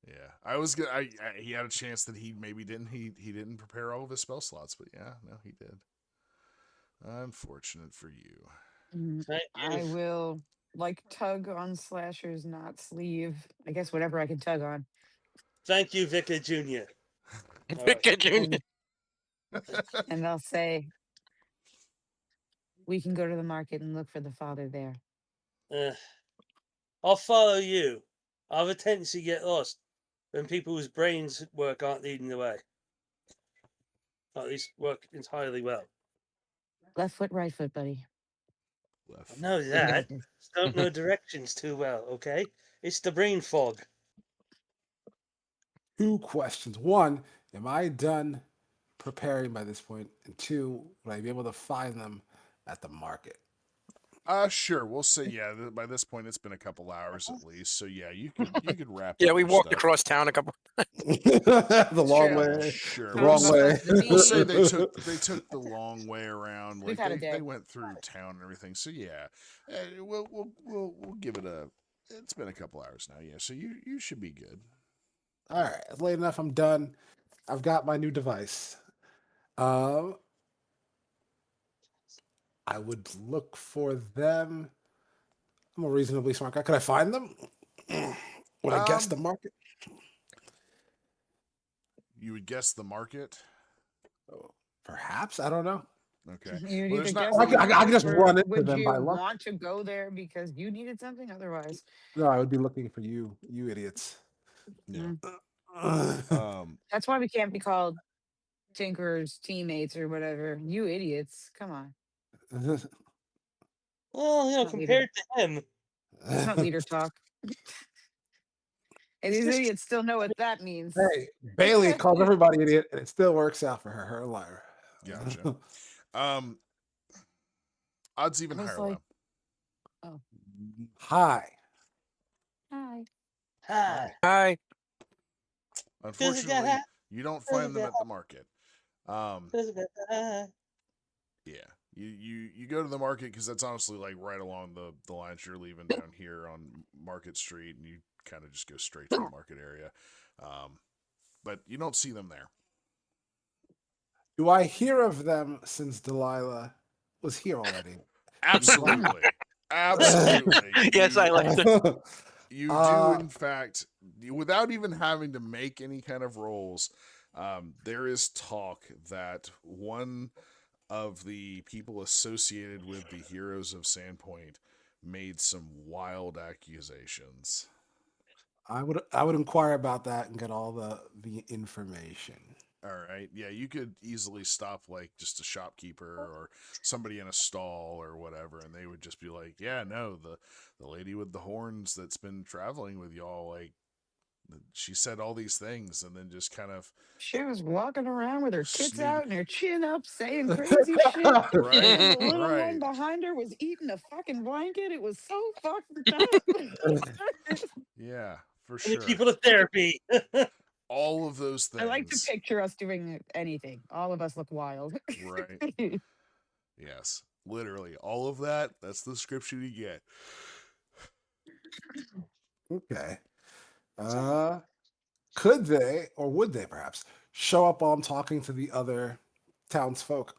Yeah, I was gonna. He had a chance that he maybe didn't. He didn't prepare all of his spell slots, but yeah, no, he did. Unfortunate for you. Thank I you. will tug on Slasher's not sleeve. I guess whatever I can tug on. Thank you, Vicar Jr. All right. Victor Jr. And and I'll say we can go to the market and look for the father there. I'll follow you. I have a tendency to get lost when people whose brains work aren't leading the way. Or at least work entirely well. Left foot, right foot, buddy. Left. I know We that. got this. Just don't know directions too well, okay? It's the brain fog. 2 questions. 1, am I done preparing by this point? And 2, would I be able to find them at the market? Sure. We'll say yeah. By this point, it's been a couple hours at least. So yeah, you could wrap Yeah, up we your walked stuff. across town a couple. The long True. way. Sure. The Some wrong of us way. went to the We'll say beach. they took the long way around. We've Like had a they day. went through town and everything. So yeah, we'll give it a. It's been a couple hours now. Yeah. So you should be good. All right, it's late enough. I'm done. I've got my new device. I would look for them. I'm a reasonably smart guy. Could I find them? Would I guess the market? You would guess the market. Oh, perhaps. I don't know. Okay. You Well, need to there's not guess the really. I could just market, or run into would them by you luck. want to go there because you needed something otherwise? No, I would be looking for you idiots. Yeah. Mm. Um. That's why we can't be called Tinker's teammates or whatever. You idiots. Come on. Well, It's not leader. compared to him, It's not leader talk. And it's these just idiots still know what that means. Hey, Bailey calls everybody idiot, and it still works out for her. Her a liar. Gotcha. Odds even I was higher like, low. oh, Hi. hi. hi. Hi. Unfortunately, you don't find them at the market. Hi. Yeah. You go to the market because that's honestly like right along the lines you're leaving down here on Market Street, and you kind of just go straight to the market area. But you don't see them there. Do I hear of them since Delilah was here already? Absolutely. Absolutely. Yes, I like that. You do, in fact, without even having to make any kind of rolls, there is talk that one of the people associated with the Heroes of Sandpoint made some wild accusations. I would inquire about that and get all the information. All right. Yeah, you could easily stop like just a shopkeeper or somebody in a stall or whatever, and they would just be like, "Yeah, no, the lady with the horns that's been traveling with y'all, like, she said all these things," and then just kind of She was walking around with her tits snoot. out and her chin up saying crazy shit. Right, And the little right. one behind her was eating a fucking blanket. It was so fucking up. Yeah, for And the sure. people to therapy. All of those I like to things. picture us doing anything. All of us look wild. Right. Yes. Literally. All of that, that's the description you get. Okay. Could they, or would they perhaps, show up while I'm talking to the other townsfolk?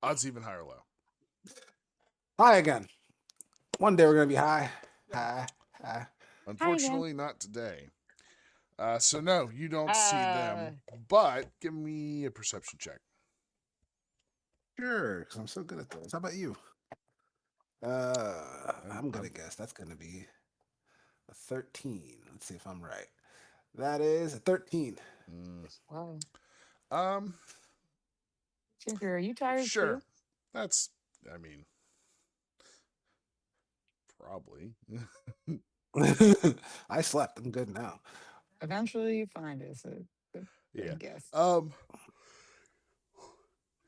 Odds even higher low. Hi again. One day we're gonna be high. Hi. Unfortunately, not today. So no, you don't see them. But give me a perception check. Sure, because I'm so good at those. How about you? I'm gonna guess that's gonna be a 13. Let's see if I'm right. That is a 13. Mm. Wow. Um, Tinker, are you tired sure. too? That's, I mean, probably. I slept. I'm good now. Eventually you find it. So Yeah. good guess.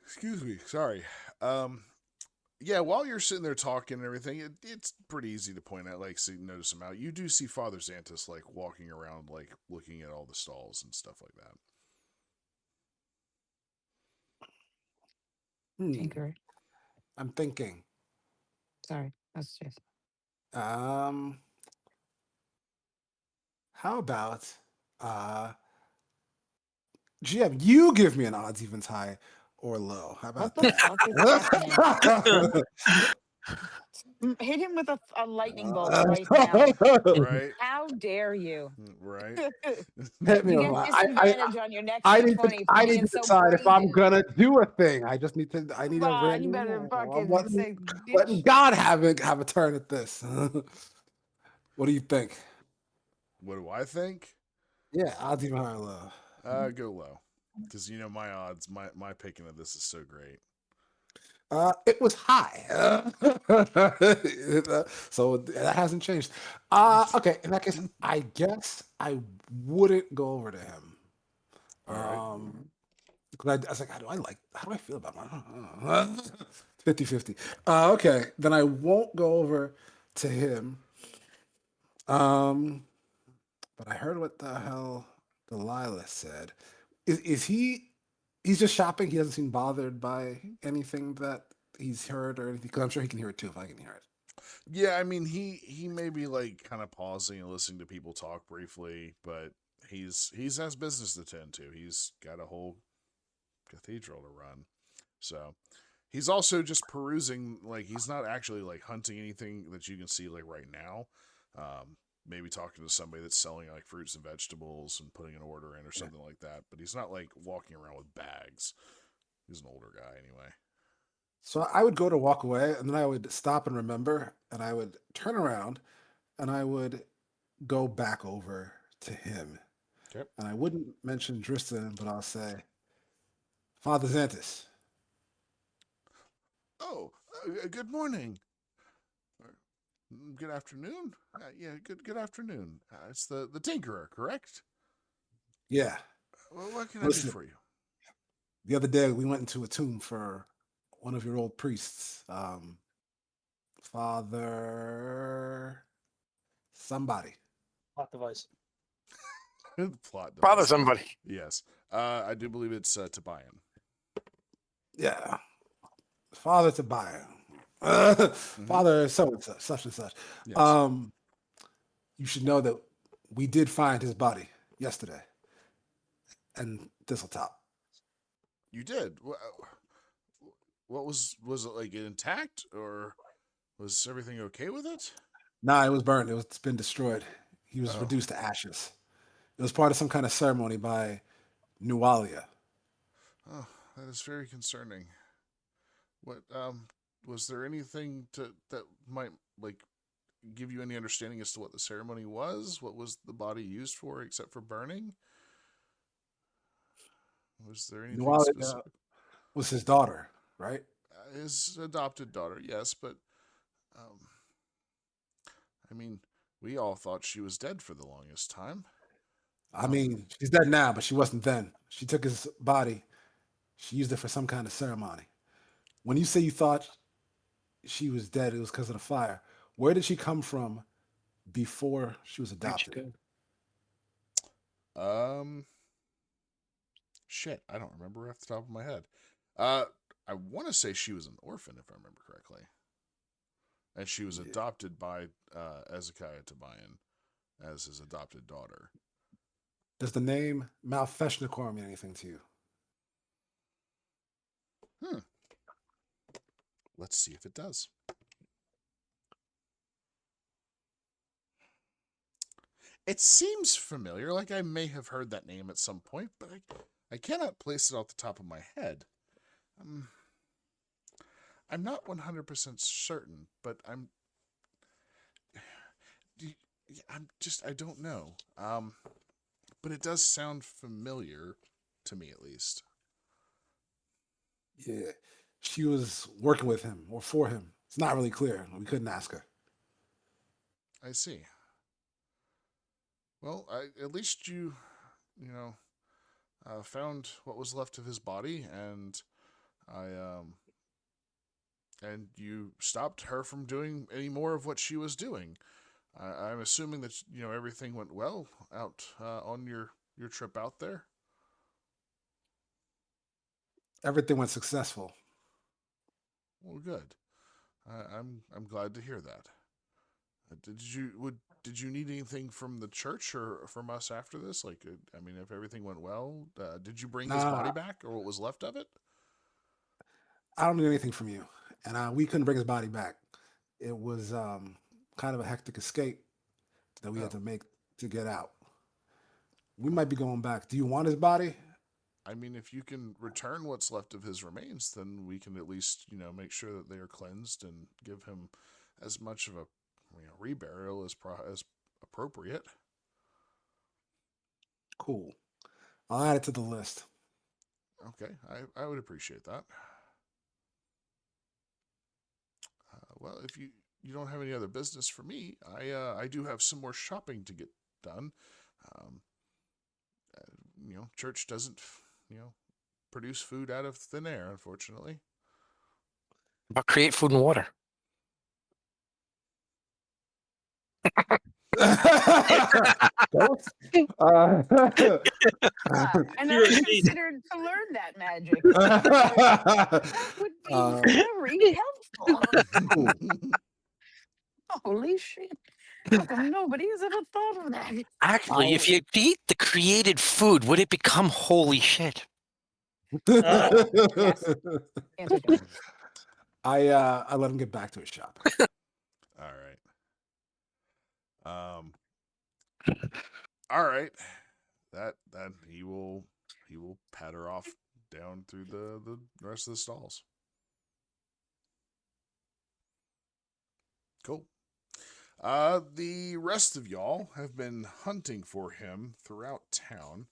Excuse me. Sorry. Um, yeah, while you're sitting there talking and everything, it's pretty easy to point out, like, see, notice him out. You do see Father Xantus, like, walking around, like, looking at all the stalls and stuff like that. Hmm. Tinker. I'm thinking. Sorry. That's just Um, how about GM, you give me an odds, evens, high, or low. How what about the fuck is happening? that? Hit him with a lightning bolt right now. Right? How dare you? Right? Hit me You with get one. disadvantage on your next d20 for I need being to so decide if I'm brazen. gonna do a thing. I need Come a on, you random better roll. I'm fucking say, letting bitch. God have a turn at this. What do you think? What do I think? Yeah, odds even high or low. Go low. Because, you know, my odds, my picking of this is so great. It was high, so that hasn't changed. Okay, in that case, I guess I wouldn't go over to him. All right. 'Cause I was like, how do I feel about my 50-50. Okay, then I won't go over to him. Um, but I heard what the hell Delilah said. Is he? He's just shopping. He doesn't seem bothered by anything that he's heard or anything. Because I'm sure he can hear it too if I can hear it. Yeah, I mean, he may be, like, kind of pausing and listening to people talk briefly, but he's has business to tend to. He's got a whole cathedral to run. So he's also just perusing, like, he's not actually, like, hunting anything that you can see, like, right now. Maybe talking to somebody that's selling, like, fruits and vegetables and putting an order in or Yeah. something like that, but he's not, like, walking around with bags. He's an older guy anyway. So I would go to walk away, and then I would stop and remember, and I would turn around, and I would go back over to him, Okay. and I wouldn't mention Drystan, but I'll say, Father Xantus. Oh, good morning. Good afternoon. Yeah, good afternoon. It's the Tinkerer, correct? Yeah. Well, what can I do Listen, for you? the other day we went into a tomb for one of your old priests, Father somebody. Plot device. Plot Father device. somebody. Yes. I do believe it's Tobian. Yeah. Father Tobias. Father so and such, such and such. Yes. You should know that we did find his body yesterday and Thistletop. You did. What was it, like, intact, or was everything okay with it? Nah, it was burned. It's been destroyed. He was Oh, reduced to ashes. It was part of some kind of ceremony by Nualia. oh, that is very concerning. What was there anything that might, like, give you any understanding as to what the ceremony was? What was the body used for except for burning? Was there anything Nualia specific? was his daughter, right? His adopted daughter, yes, but um, I mean, we all thought she was dead for the longest time. I mean, she's dead now, but she wasn't then. She took his body. She used it for some kind of ceremony. When you say you thought she was dead, it was because of the fire. Where did she come from before she was adopted? Um, shit, I don't remember off the top of my head. Uh, I want to say she was an orphan, if I remember correctly, and she was Yeah. adopted by Ezekiah Tobian as his adopted daughter. Does the name Malfeshnikor mean anything to you? Let's see if it does. It seems familiar, like I may have heard that name at some point, but I cannot place it off the top of my head. I'm not 100% certain, but I don't know. but it does sound familiar to me, at least. Yeah, she was working with him or for him. It's not really clear. We couldn't ask her. I see. Well, at least you know, found what was left of his body, and and you stopped her from doing any more of what she was doing. I'm assuming that everything went well out on your trip out there. Everything went successful. Well, good. I'm glad to hear that. Did you need anything from the church or from us after this? Like, I mean, if everything went well, did you bring his body Nah, back or what was left of it? I don't need anything from you. And we couldn't bring his body back. It was kind of a hectic escape that we had Oh, to make to get out. We might be going back. Do you want his body? I mean, if you can return what's left of his remains, then we can at least make sure that they are cleansed and give him as much of a reburial as appropriate. Cool. I'll add it to the list. Okay, I would appreciate that. Well, if you don't have any other business for me, I do have some more shopping to get done. Um, church doesn't produce food out of thin air, unfortunately. About create food and water. Both? I never Seriously. considered to learn that magic. That would be very helpful. Cool. Holy shit. How come nobody has ever thought of that? Actually, if you eat the created food, would it become holy shit? Yes. Answer to that. I let him get back to his shop. All right. All right. That he will pat her off down through the rest of the stalls. Cool. The rest of y'all have been hunting for him throughout town.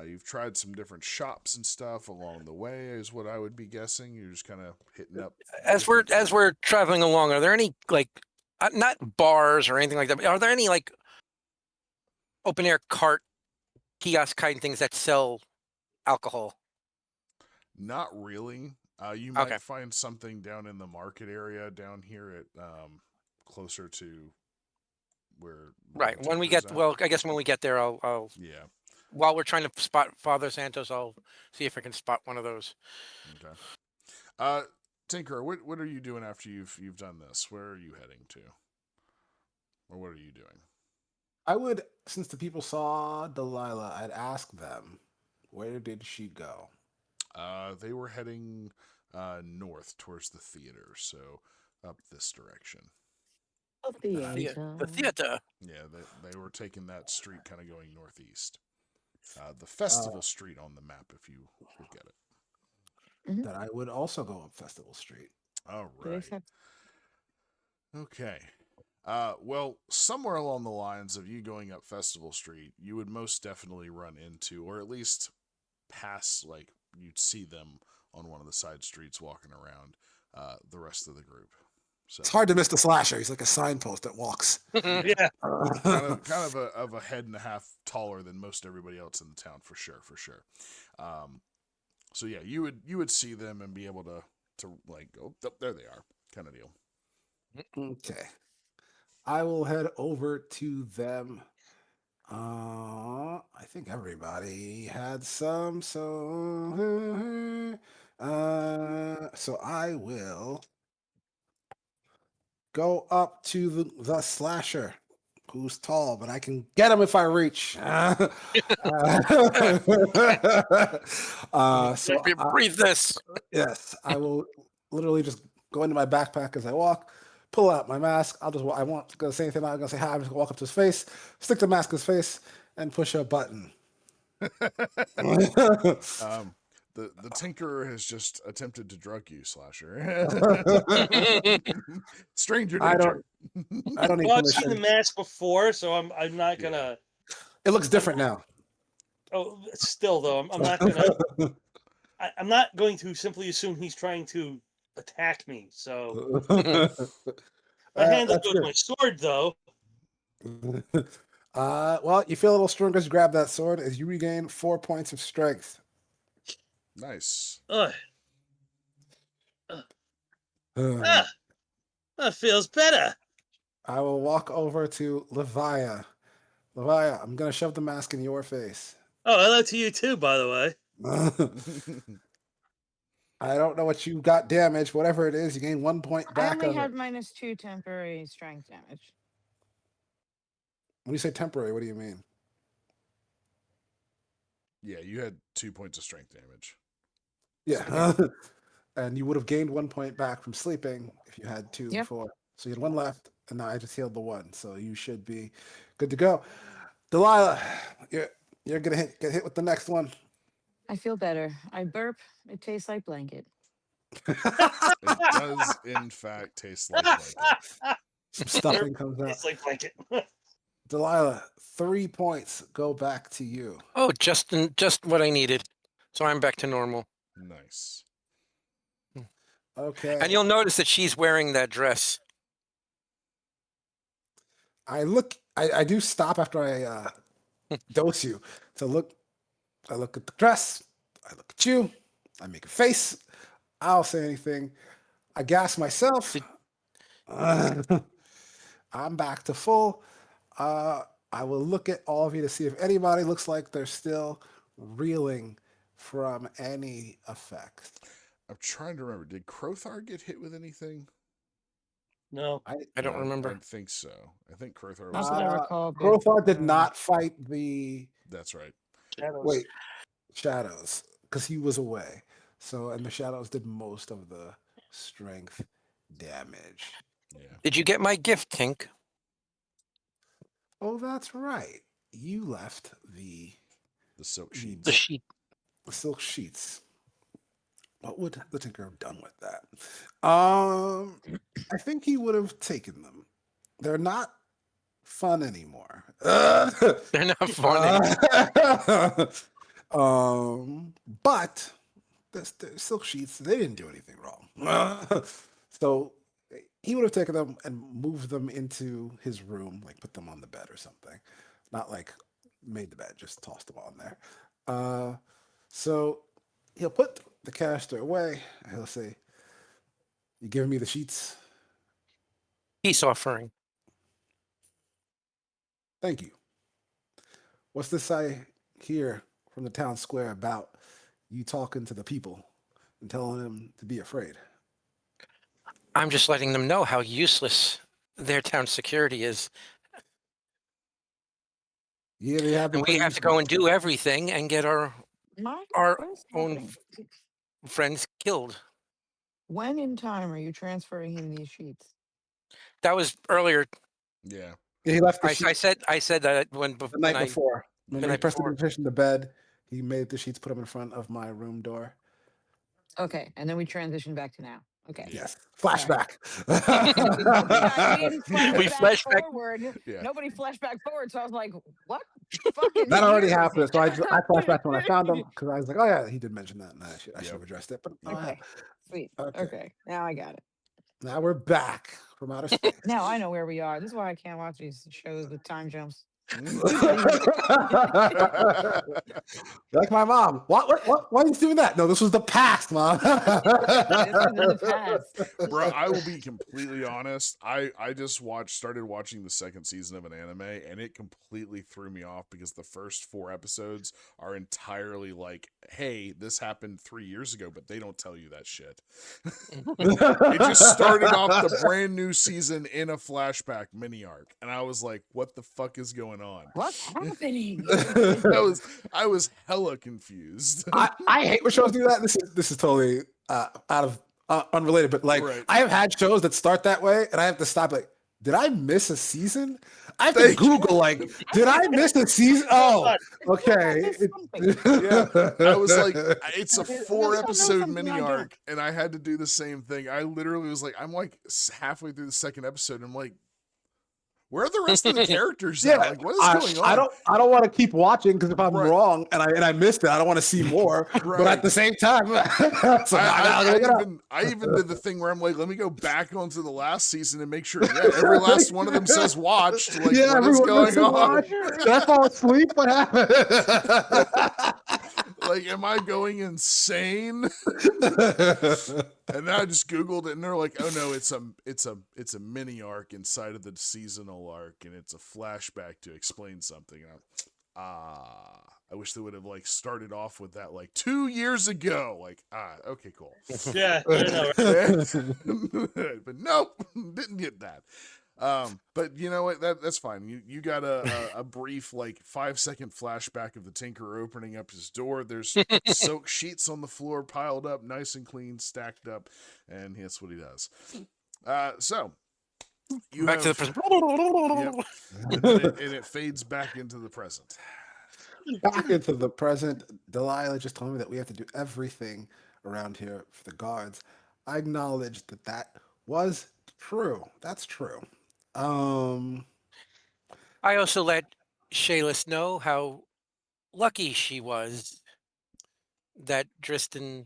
You've tried some different shops and stuff along the way, is what I would be guessing. You're just kind of hitting up. As we're traveling along, are there any not bars or anything like that? But are there any open air cart kiosk kind things that sell alcohol? Not really. You Okay. might find something down in the market area down here at closer to where. Right. the When we Tinker's get, at. well, I guess when we get there, I'll Yeah. while we're trying to spot Father Santos, I'll see if I can spot one of those. Okay. Tinker, what are you doing after you've done this? Where are you heading to? Or what are you doing? I would, since the people saw Delilah, I'd ask them, where did she go? They were heading north towards the theater, so up this direction. The theater. Yeah, they were taking that street kind of going northeast. The festival street on the map, if you would get it. That I would also go up Festival Street. All right. Okay. Well, somewhere along the lines of you going up Festival Street, you would most definitely run into, or at least pass, you'd see them on one of the side streets walking around, the rest of the group. So It's hard to miss the slasher. He's like a signpost that walks. Yeah. kind of a head and a half taller than most everybody else in the town, for sure. So yeah, you would see them and be able to go, oh, there they are, kind of deal. Okay. I will head over to them. I think everybody had some, so I will go up to the slasher, who's tall, but I can get him if I reach. Breathe this. Yes, I will literally just go into my backpack as I walk, pull out my mask. I won't gonna say anything. I'm gonna say hi. I'm just gonna walk up to his face, stick the mask in his face, and push a button. The Tinkerer has just attempted to drug you, Slasher. Stranger danger. I don't need Well, I've seen the permission. mask before, so I'm not gonna It looks different now. Oh, still though, I'm not gonna. I'm not going to simply assume he's trying to attack me. So my hand up That's goes my sword, though. good. Well, you feel a little stronger as you grab that sword as you regain 4 points of strength. Nice. Ugh. That feels better. I will walk over to Levia. Levia, I'm gonna shove the mask in your face. Oh, hello to you too, by the way. I don't know what you got damage. Whatever it is, you gain 1 point I back only of had it. -2 temporary strength damage. When you say temporary, what do you mean? Yeah, you had 2 points of strength damage. Yeah. And you would have gained 1 point back from sleeping if you had 2 Yep. before. So you had 1 left, and now I just healed the 1. So you should be good to go. Delilah, you're gonna get hit with the next one. I feel better. I burp. It tastes like blanket. It does, in fact, taste like blanket. Some stuffing comes out. It's like blanket. Delilah, 3 points go back to you. Oh, just what I needed. So I'm back to normal. Nice. Okay. And you'll notice that she's wearing that dress. I do stop after I dose you to look. I look at the dress. I look at you. I make a face. I don't say anything. I gas myself. I'm back to full. I will look at all of you to see if anybody looks like they're still reeling from any effects. I'm trying to remember. Did Crothar get hit with anything? No. I don't No, remember. I think so. I think Crothar Not was. that I recall. But, Grothar did not fight the That's right. Shadows. shadows because he was away. So and the shadows did most of the strength damage. Yeah. Did you get my gift, Tink? Oh, that's right. You left the The silk The sheets. The sheet. silk sheets. What would the Tinker have done with that? I think he would have taken them. They're not fun anymore. They're not funny. But the silk sheets, they didn't do anything wrong. So he would have taken them and moved them into his room, like put them on the bed or something. Not like made the bed, just tossed them on there. So he'll put the canister away. And he'll say, "You giving me the sheets? Peace offering. Thank you. What's this I hear from the town square about you talking to the people and telling them to be afraid?" I'm just letting them know how useless their town security is. Yeah, they have been And we pretty have to go and useful. do everything and get our what is own happening? friends killed. When in time are you transferring him these sheets? That was earlier. Yeah. Yeah, he left the I sheets said that when the night I before. the When he night pressed the before. petition to bed, he made the sheets, put them in front of my room door. Okay, and then we transition back to now. Okay. Yeah. Yes. Flashback. Yeah, we didn't flash We back flash back. forward. Yeah. Nobody flashed back forward, so I was like, "What fucking?" That already year is happened. it? So I flashed back to when I found him because I was like, "Oh yeah, he did mention that, and I should have addressed it." But Okay, sweet. Okay. Okay, now I got it. Now we're back from outer space. Now I know where we are. This is why I can't watch these shows with time jumps. Like my mom. What? Why are you doing that? No, this was the past, mom. This was in the past. Bro, I will be completely honest. I just started watching the second season of an anime, and it completely threw me off because the first 4 episodes are entirely like, hey, this happened 3 years ago, but they don't tell you that shit. It just started off the brand new season in a flashback mini arc, and I was like, what the fuck is going on? What's happening? I was hella confused. I hate when shows do that. This is totally out of unrelated, but like Right. I have had shows that start that way, and I have to stop. Like, did I miss a season? I have to Google. Like, did I miss a season? Oh, okay. Yeah, I was like, it's a There's 4 something episode I mini don't. arc, and I had to do the same thing. I literally was like, I'm like halfway through the second episode, and I'm like, Where are the rest of the characters Yeah, at? Like, what is going on? I don't want to keep watching because if I'm Right. wrong and I missed it, I don't want to see more. But Right. at the same time, so now I gotta look it up. I even did the thing where I'm like, let me go back onto the last season and make sure every last one of them says watched. Like, Yeah, what is everyone going looks to on? watch. Did I fall asleep? What happened? Like, am I going insane? And then I just Googled it, and they're like, "Oh no, it's a mini arc inside of the seasonal arc, and it's a flashback to explain something." And I wish they would have like started off with that like 2 years ago. Like, okay, cool. Yeah, I know. Right? But nope, didn't get that. But you know what? That's fine. You got a brief like 5-second flashback of the Tinker opening up his door. There's soaked sheets on the floor piled up, nice and clean, stacked up, and that's what he does. So you Back to the have, present. yep, and it fades back into the present. Back into the present. Delilah just told me that we have to do everything around here for the guards. I acknowledge that was true. That's true. I also let Shayless know how lucky she was that Drystan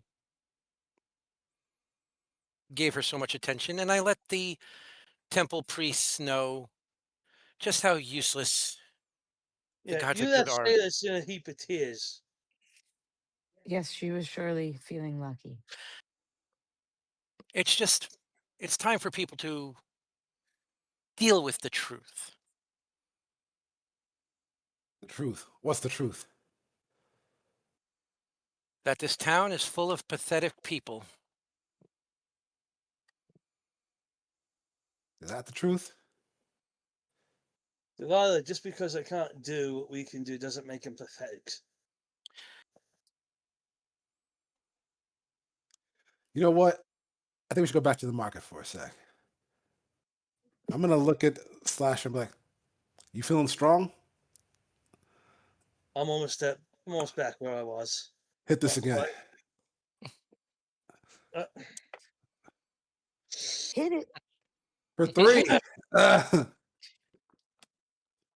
gave her so much attention, and I let the temple priests know just how useless the Yeah, gods you of that good are. say this in a heap of tears. Yes, she was surely feeling lucky. It's time for people to deal with the truth. The truth. What's the truth? That this town is full of pathetic people. Is that the truth? Delilah, just because I can't do what we can do doesn't make him pathetic. You know what? I think we should go back to the market for a sec. I'm gonna look at Slash and be like, "You feeling strong? I'm almost back where I was. Hit this Not again." quite. Hit it. For 3.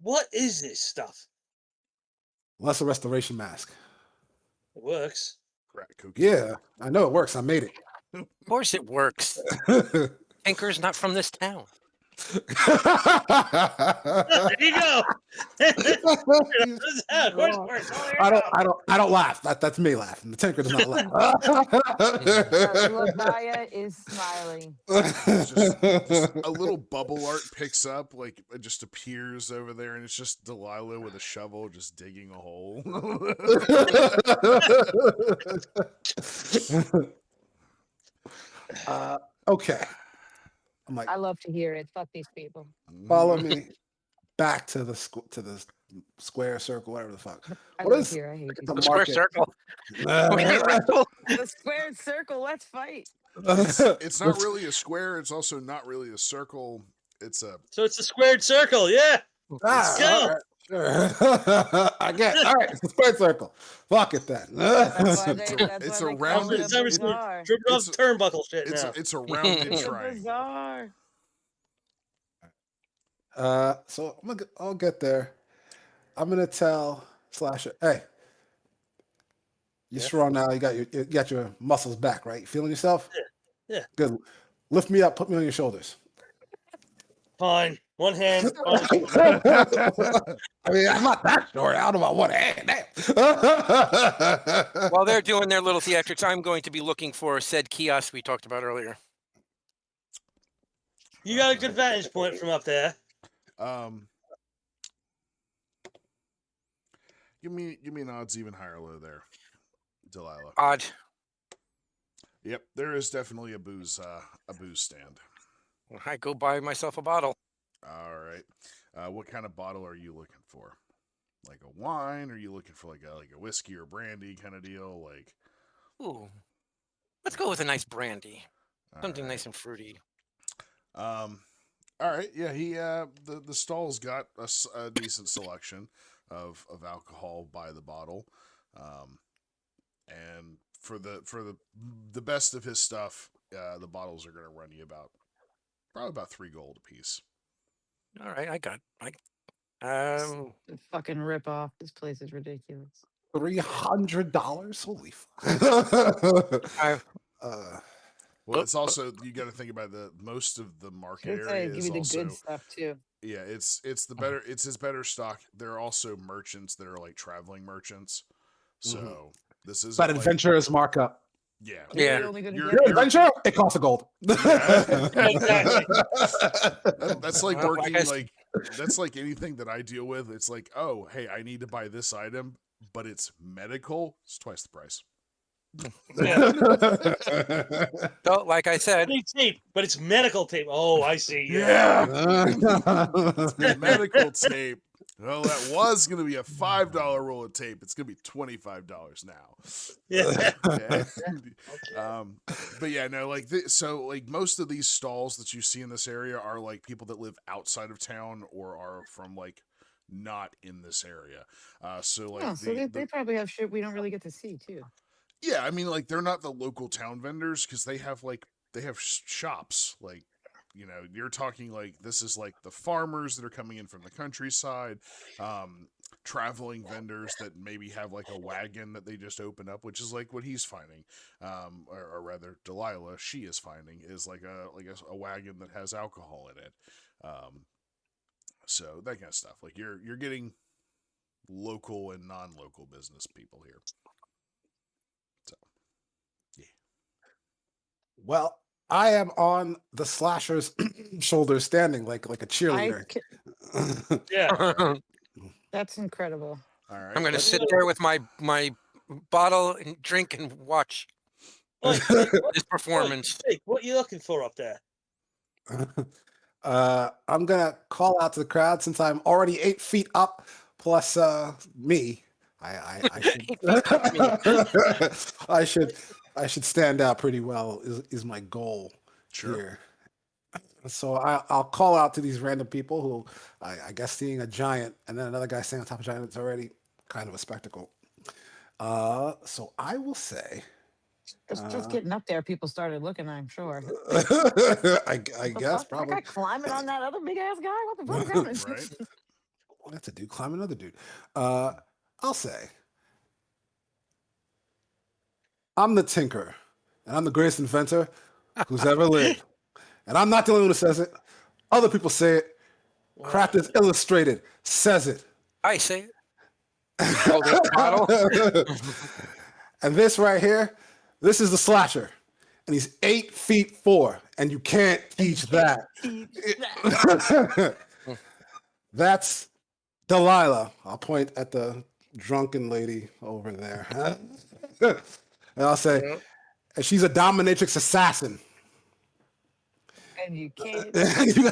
What is this stuff? Lesser restoration mask. It works. Crack cocaine. Yeah, I know it works. I made Of course it works. it. Tinker's not from this town. There you go. Of course it works. Oh, there you go. I don't laugh. That's me laughing. The Tinker does not laugh. Lagaya is smiling. Just a little bubble art picks up, like it just appears over there, and it's just Delilah with a shovel just digging a hole. Okay. I'm like, I love to hear it. Fuck these people. follow me back to the square circle, whatever the fuck. I What live is here. I hate the The square market? circle. Okay, Rachel. the squared circle. Let's fight. It's not really a square. It's also not really a circle. It's a So it's a squared circle, yeah. Ah, Go. all right, sure. I get all right. It's a square circle. Fuck it then. That's why they, that's It's why a they call rounded- it It's a time to bazaar. drip it off It's- turnbuckle shit now. it's a rounded It's a triangle. bazaar. So I'll get there. I'm gonna tell Slasher, hey, you're strong now. You got your muscles back, right? You feeling yourself? Yeah. Good. Lift me up. Put me on your shoulders. Fine. One hand. I mean, I'm not that short. I don't know about one hand. Damn. While they're doing their little theatrics, I'm going to be looking for said kiosk we talked about earlier. You got a good vantage point from up there. Give me an odds even higher low there, Delilah. Odd. Yep, there is definitely a booze stand. I go buy myself a bottle. All right. What kind of bottle are you looking for? Like a wine? Or are you looking for like a whiskey or brandy kind of deal? Like, Ooh. Let's go with a nice brandy. all Something right. nice and fruity. All right. Yeah, the stall's got a decent selection of alcohol by the bottle, and for the best of his stuff, the bottles are going to run you probably about $3 gold a piece. All right, I got. A fucking rip off. This place is ridiculous. $300. Holy fuck. I, Well, it's also you got to think about the most of the market Should say area give is me the good also stuff too. yeah. It's the better. It's his better stock. There are also merchants that are like traveling merchants. So this isn't That like adventurer's markup. yeah. You're Yeah. the only gonna You're, get Your you're, adventure, it costs a gold. Yeah. Exactly. That's like Well, like working I s- like that's like anything that I deal with. It's like, oh, hey, I need to buy this item, but it's medical. It's twice the price. so, like I said, Big tape, but it's medical tape. Oh, I see. Yeah, medical tape. Well, that was going to be a $5 roll of tape. It's going to be $25 now. Yeah. Yeah. Okay. But yeah, no, like so, like most of these stalls that you see in this area are like people that live outside of town or are from like not in this area. So like Oh, so they probably have shit we don't really get to see too. yeah, I mean, like they're not the local town vendors because they have shops. Like, you know, you're talking like this is like the farmers that are coming in from the countryside, traveling vendors that maybe have like a wagon that they just open up, which is like what he's finding, or rather, Delilah she is finding is like a wagon that has alcohol in it. So that kind of stuff. Like you're getting local and non-local business people here. Well, I am on the slasher's shoulders, standing like a cheerleader. Yeah. That's incredible. All right. I'm going to let's- sit there with my bottle and drink and watch Oi, this performance. hey, what are you looking for up there? I'm gonna call out to the crowd since I'm already 8 feet up plus me. I should I should stand out pretty well is my goal Sure. here. So I'll call out to these random people who I guess seeing a giant and then another guy standing on top of a giant is already kind of a spectacle. So I will say Just getting up there, people started looking, I'm sure. I guess That probably guy climbing on that other big ass guy? What the fuck is happening? Right. that's a dude climb another dude. I'll say I'm the tinker, and I'm the greatest inventor who's ever lived. And I'm not the only one who says it. Other people say it. Crafters Illustrated says it. I say it. Holding a bottle. And this right here, this is the slasher. And he's 8'4", and you can't teach that. That's Delilah. I'll point at the drunken lady over there. And I'll say, and she's a dominatrix assassin. And you can't.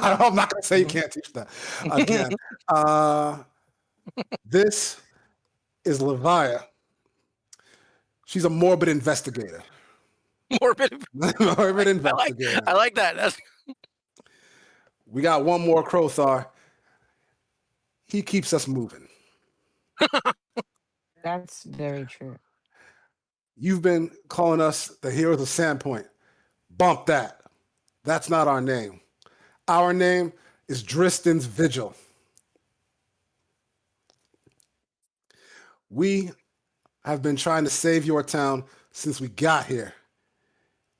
I'm not going to say you can't teach that again. This is Levia. She's a morbid investigator. Morbid. Morbid investigator. I like that. That's, We got one more Crothar. He keeps us moving. That's very true. You've been calling us the heroes of Sandpoint. Bump that. That's not our name. Our name is Drystan's Vigil. We have been trying to save your town since we got here.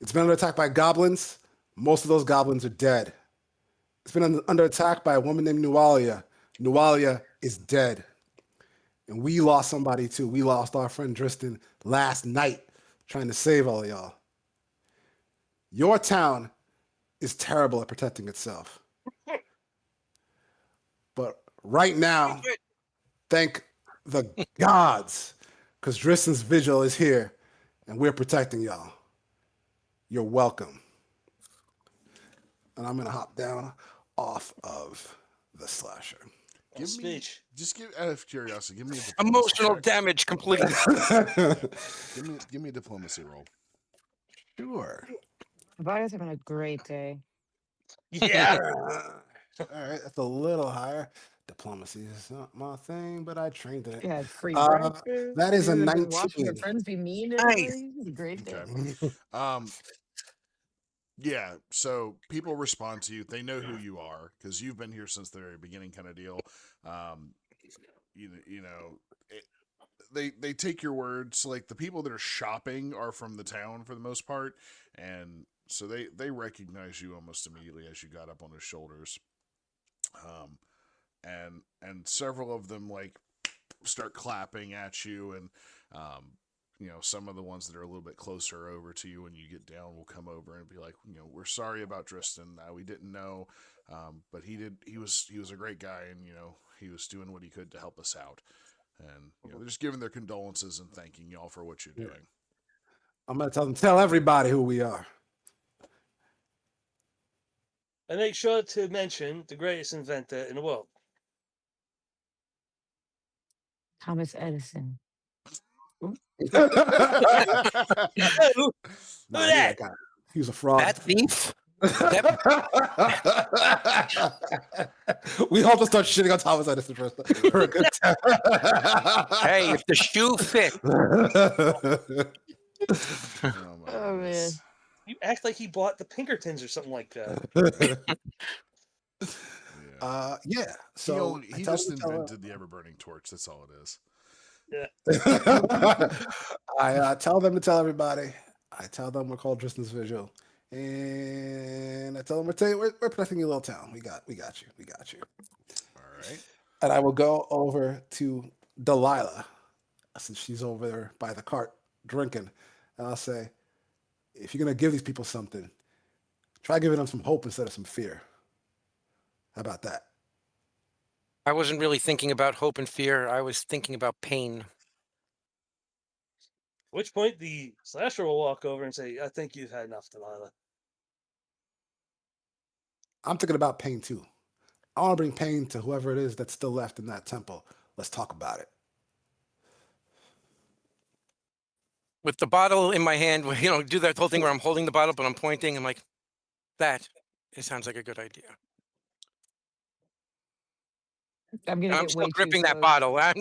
It's been under attack by goblins. Most of those goblins are dead. It's been under attack by a woman named Nualia. Nualia is dead. And we lost somebody too. We lost our friend Drystan last night trying to save all of y'all. Your town is terrible at protecting itself. But right now, thank the gods, because Drystan's Vigil is here and we're protecting y'all. You're welcome. And I'm going to hop down off of the slasher. Give me, Speech. just give out of curiosity. Give me a diplomacy emotional check. damage complete. Give me a diplomacy roll. Sure. Vida's having a great day. Yeah. All right, that's a little higher. Diplomacy is not my thing, but I trained in it. You had free Uh, breakfast. that is a you had been 19. Watching your friends be mean to everybody. It was a great day. Nice. Um, Yeah, so people respond to you. They know who you are because you've been here since the very beginning, kind of deal. Um, you know, they take your words. Like the people that are shopping are from the town for the most part, and so they recognize you almost immediately as you got up on his shoulders. Um, and several of them like start clapping at you, and some of the ones that are a little bit closer over to you when you get down will come over and be like, we're sorry about Drystan. We didn't know, but he was a great guy, and he was doing what he could to help us out. And they're just giving their condolences and thanking y'all for what you're Yeah. doing. I'm gonna tell everybody who we are. And make sure to mention the greatest inventor in the world. Thomas Edison. Who Nah, he that? that guy. He was a fraud. That thief. We all just start shitting on Thomas Edison for a good time. Hey, if the shoe fits. Oh, my Oh, goodness. man. You act like he bought the Pinkertons or something like that. Yeah. Yeah. So he tell just them to tell invented the ever burning torch. That's all it is. I tell them to tell everybody. I tell them we're called Drystan's Vigil, and I tell them we're protecting your little town. We got you. We got you. All right. And I will go over to Delilah, since she's over there by the cart drinking, and I'll say, if you're gonna give these people something, try giving them some hope instead of some fear. How about that? I wasn't really thinking about hope and fear. I was thinking about pain. At which point the slasher will walk over and say, I think you've had enough, Delilah. I'm thinking about pain too. I want to bring pain to whoever it is that's still left in that temple. Let's talk about it. With the bottle in my hand, do that whole thing where I'm holding the bottle, but I'm pointing. I'm like, it sounds like a good idea. I'm gonna And I'm get still way too gripping that close. bottle. I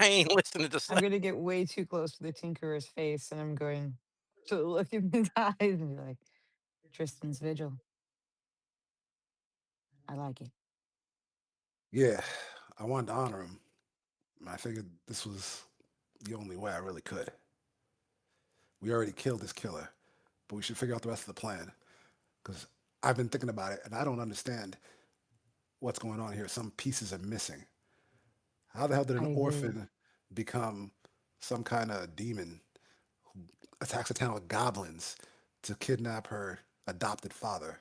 ain't listening to I'm gonna get way too close to the Tinkerer's face, and I'm going to look in his eyes and be like, Drystan's Vigil. I like it. Yeah, I wanted to honor him. I figured this was the only way I really could. We already killed this killer, but we should figure out the rest of the plan. Because I've been thinking about it, and I don't understand what's going on here. Some pieces are missing. How the hell did I an agree. orphan become some kind of demon who attacks a town with goblins to kidnap her adopted father?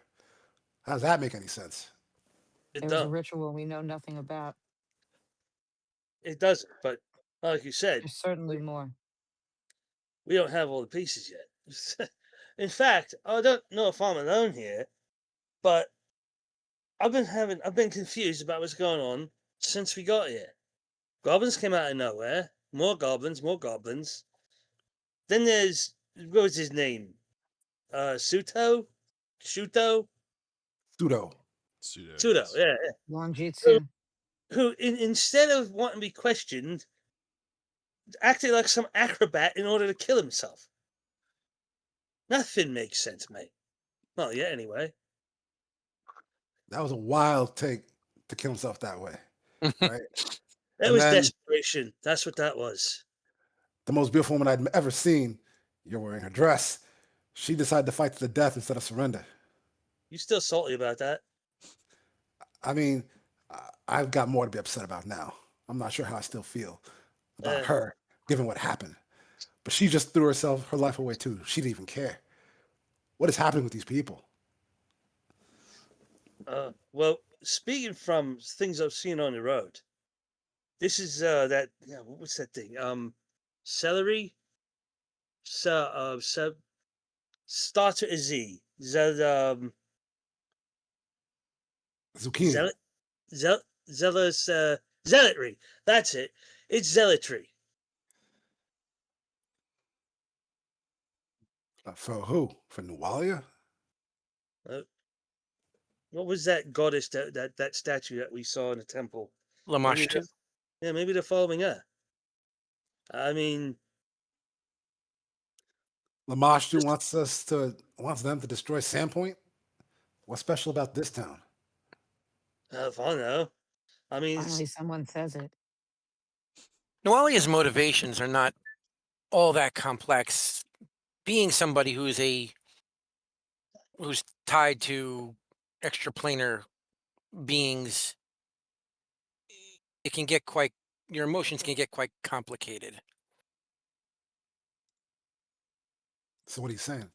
How does that make any sense? It There was a don't. ritual we know nothing about. It doesn't. But like you said, There's certainly more. we don't have all the pieces yet. In fact, I don't know if I'm alone here, but I've been confused about what's going on since we got here. Goblins came out of nowhere. More goblins, more goblins. Then there's, what was his name? Shuto? Pseudo. Pseudo, Shuto, yes. yeah. Lonjitsu. Who instead of wanting to be questioned, acted like some acrobat in order to kill himself. Nothing makes sense, mate. Not yet, anyway. That was a wild take to kill himself that way, right? That And was then desperation. That's what that was. the most beautiful woman I'd ever seen, you're wearing her dress. She decided to fight to the death instead of surrender. You still salty about that? I mean, I've got more to be upset about now. I'm not sure how I still feel about her, given what happened. But she just threw her life away too. She didn't even care. What is happening with these people? Well, speaking from things I've seen on the road, this is that. Yeah, what was that thing? Celery. Starter is Z. Zucchini. Zealous zealotry. That's it. It's zealotry. For who? For Nualia? Uh, what was that goddess that statue that we saw in the temple? Maybe Lamashtu. maybe they're following her. I mean, Lamashtu wants them to destroy Sandpoint. What's special about this town? If I know. I mean, Finally, someone says it. Noalia's motivations are not all that complex. Being somebody who's tied to extraplanar beings, it can get quite your emotions can get quite complicated. So what are you saying?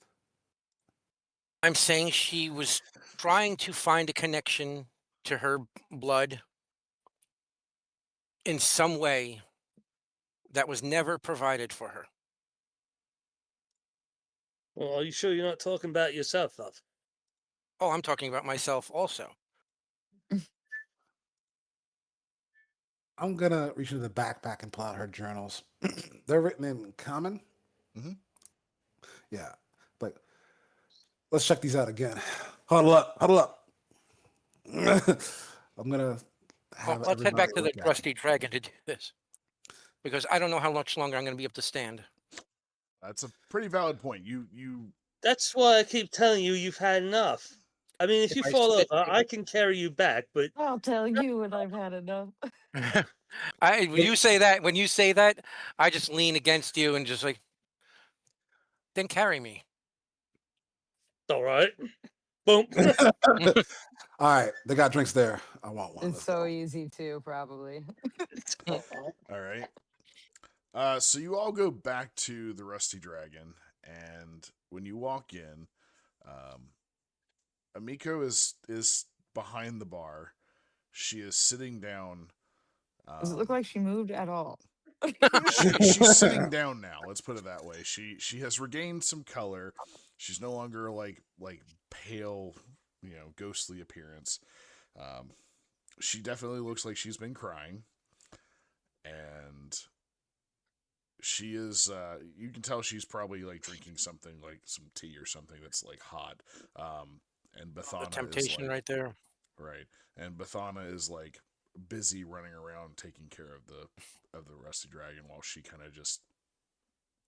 I'm saying she was trying to find a connection to her blood in some way that was never provided for her. well, are you sure you're not talking about yourself, love? Oh, I'm talking about myself also. I'm gonna reach into the backpack and pull out her journals. They're written in common. Mhm. Yeah, but let's check these out again. Huddle up, huddle up. I'm gonna have Let's head back everybody to the look at it. Rusty Dragon to do this, because I don't know how much longer I'm going to be able to stand. That's a pretty valid point. You That's why I keep telling you you've had enough. I mean, if you I fall said- over, I can carry you back, but I'll tell you when I've had enough. when you say that, I just lean against you and just like, then carry me. all right. Boom. All right, they got drinks there. I want one. It's Let's so go. easy too, probably. all right. So you all go back to the Rusty Dragon, and when you walk in, Amiko is behind the bar. She is sitting down. Does it look like she moved at all? She's sitting down now. Let's put it that way. She has regained some color. She's no longer like pale, ghostly appearance. She definitely looks like she's been crying, and she is. You can tell she's probably like drinking something like some tea or something that's like hot. And The Bathana is temptation like right there. right, and Bathana is like busy running around taking care of the Rusty Dragon while she kind of just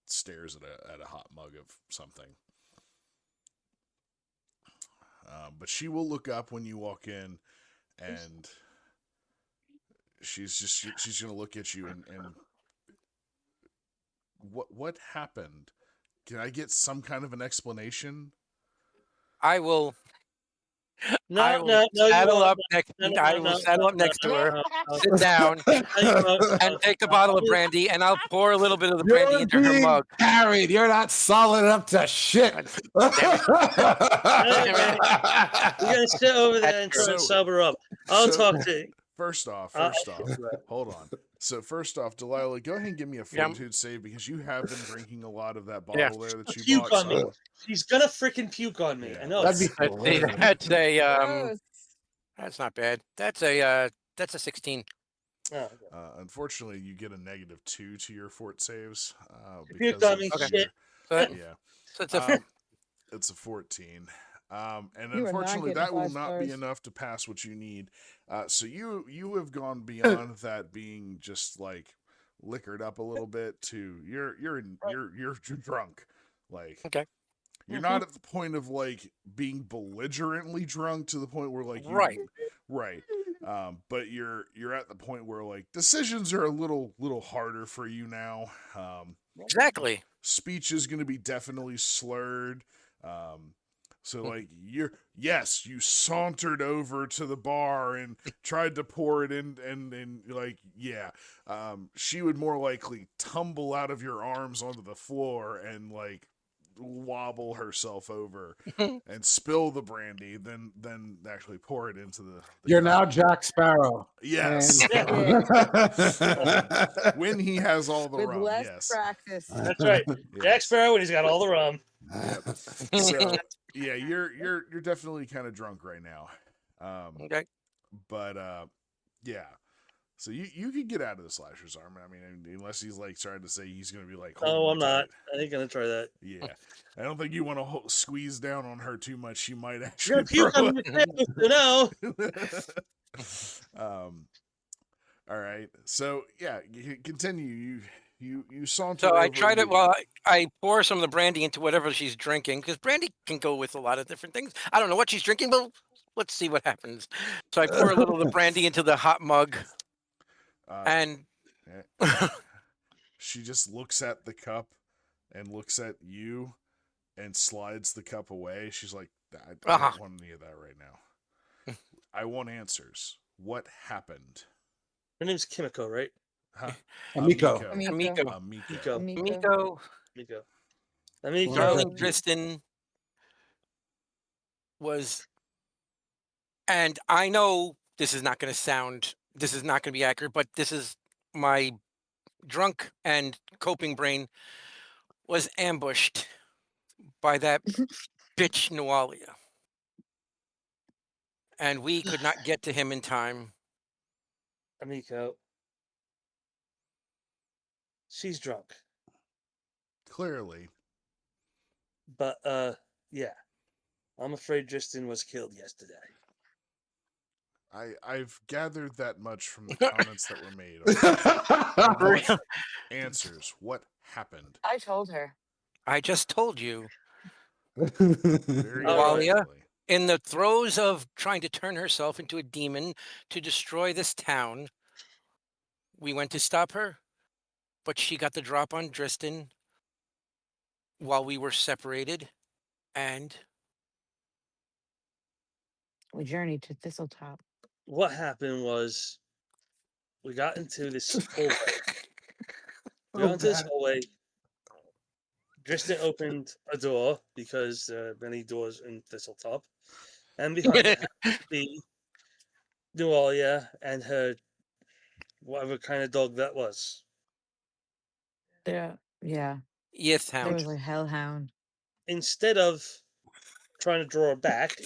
stares at a hot mug of something. But she will look up when you walk in, and she's gonna look at you and what happened? Can I get some kind of an explanation? I will No, no, you saddle won't. up next. No, no, I no, will no, saddle up no, next to no, her, no, no. sit down, No, you won't. and No, take a no. bottle of brandy, and I'll pour a little bit of the brandy You're into her being mug. carried. You're not solid up to shit. God damn it. You're gonna sit over there and try So- to sober up. I'll so- talk to. First off, I'll- hold on. So first off, Delilah, go ahead and give me a Yeah. fortitude save because you have been drinking a lot of that Yeah. bottle there that you Puke bought. on me. So She's gonna freaking puke on me. Yeah. I know. That'd be it's- hilarious. That's a Gross. that's not bad. That's a 16. Oh, okay. unfortunately, you get a -2 to your fort saves Puked because on of me, your- shit. So, that, yeah. so it's a It's a 14. And You are not unfortunately, getting that will 5 not be stars. enough to pass what you need. So you have gone beyond that being just like liquored up a little bit to you're drunk. Like Okay. you're not at the point of like being belligerently drunk to the point where like you Right. right. But you're at the point where like decisions are a little harder for you now. Exactly. Speech is going to be definitely slurred. So like you sauntered over to the bar and tried to pour it in and like she would more likely tumble out of your arms onto the floor and like wobble herself over and spill the brandy than actually pour it into the You're cup. now Jack Sparrow. Yes. And- When he has all the With rum, less yes. practice. That's right. Jack Yes. Sparrow, when he's got all the rum. Yep. So yeah, you're definitely kind of drunk right now. Okay. But yeah. So you could get out of the slasher's arm. I mean, unless he's like trying to say he's going to be like. No, holding I'm you not. tight. I ain't gonna try that. Yeah, I don't think you want to squeeze down on her too much. She might You're actually. gonna puke throw on me too, you know. All right. So yeah, continue. You saunter So I over. tried it. You- Well, I pour some of the brandy into whatever she's drinking because brandy can go with a lot of different things. I don't know what she's drinking, but let's see what happens. So I pour a little of the brandy into the hot mug, and she just looks at the cup and looks at you and slides the cup away. She's like, I don't want any of that right now. I want answers. What happened? Her name's Kimiko, right? Huh? Amiko. Amiko. Amiko. Amiko, Amiko. Amiko. darling Amiko. Drystan was, and I know this is not going to be accurate, but this is my drunk and coping brain was ambushed by that bitch Nualia. And we could not get to him in time. Amiko. She's drunk. Clearly. But yeah. I'm afraid Drystan was killed yesterday. I've gathered that much from the comments that were made. I want answers. What happened? I told her. I just told you. Very Nualia, quietly. in the throes of trying to turn herself into a demon to destroy this town, we went to stop her, but she got the drop on Drystan while we were separated, and We journeyed to Thistletop. What happened was we got into this hallway. We got into this hallway. Drystan opened a door because there are many doors in Thistletop. And behind it happened to be Nualia and her whatever kind of dog that was. Yeah. yes, There hound. was a hellhound. Instead of trying to draw her back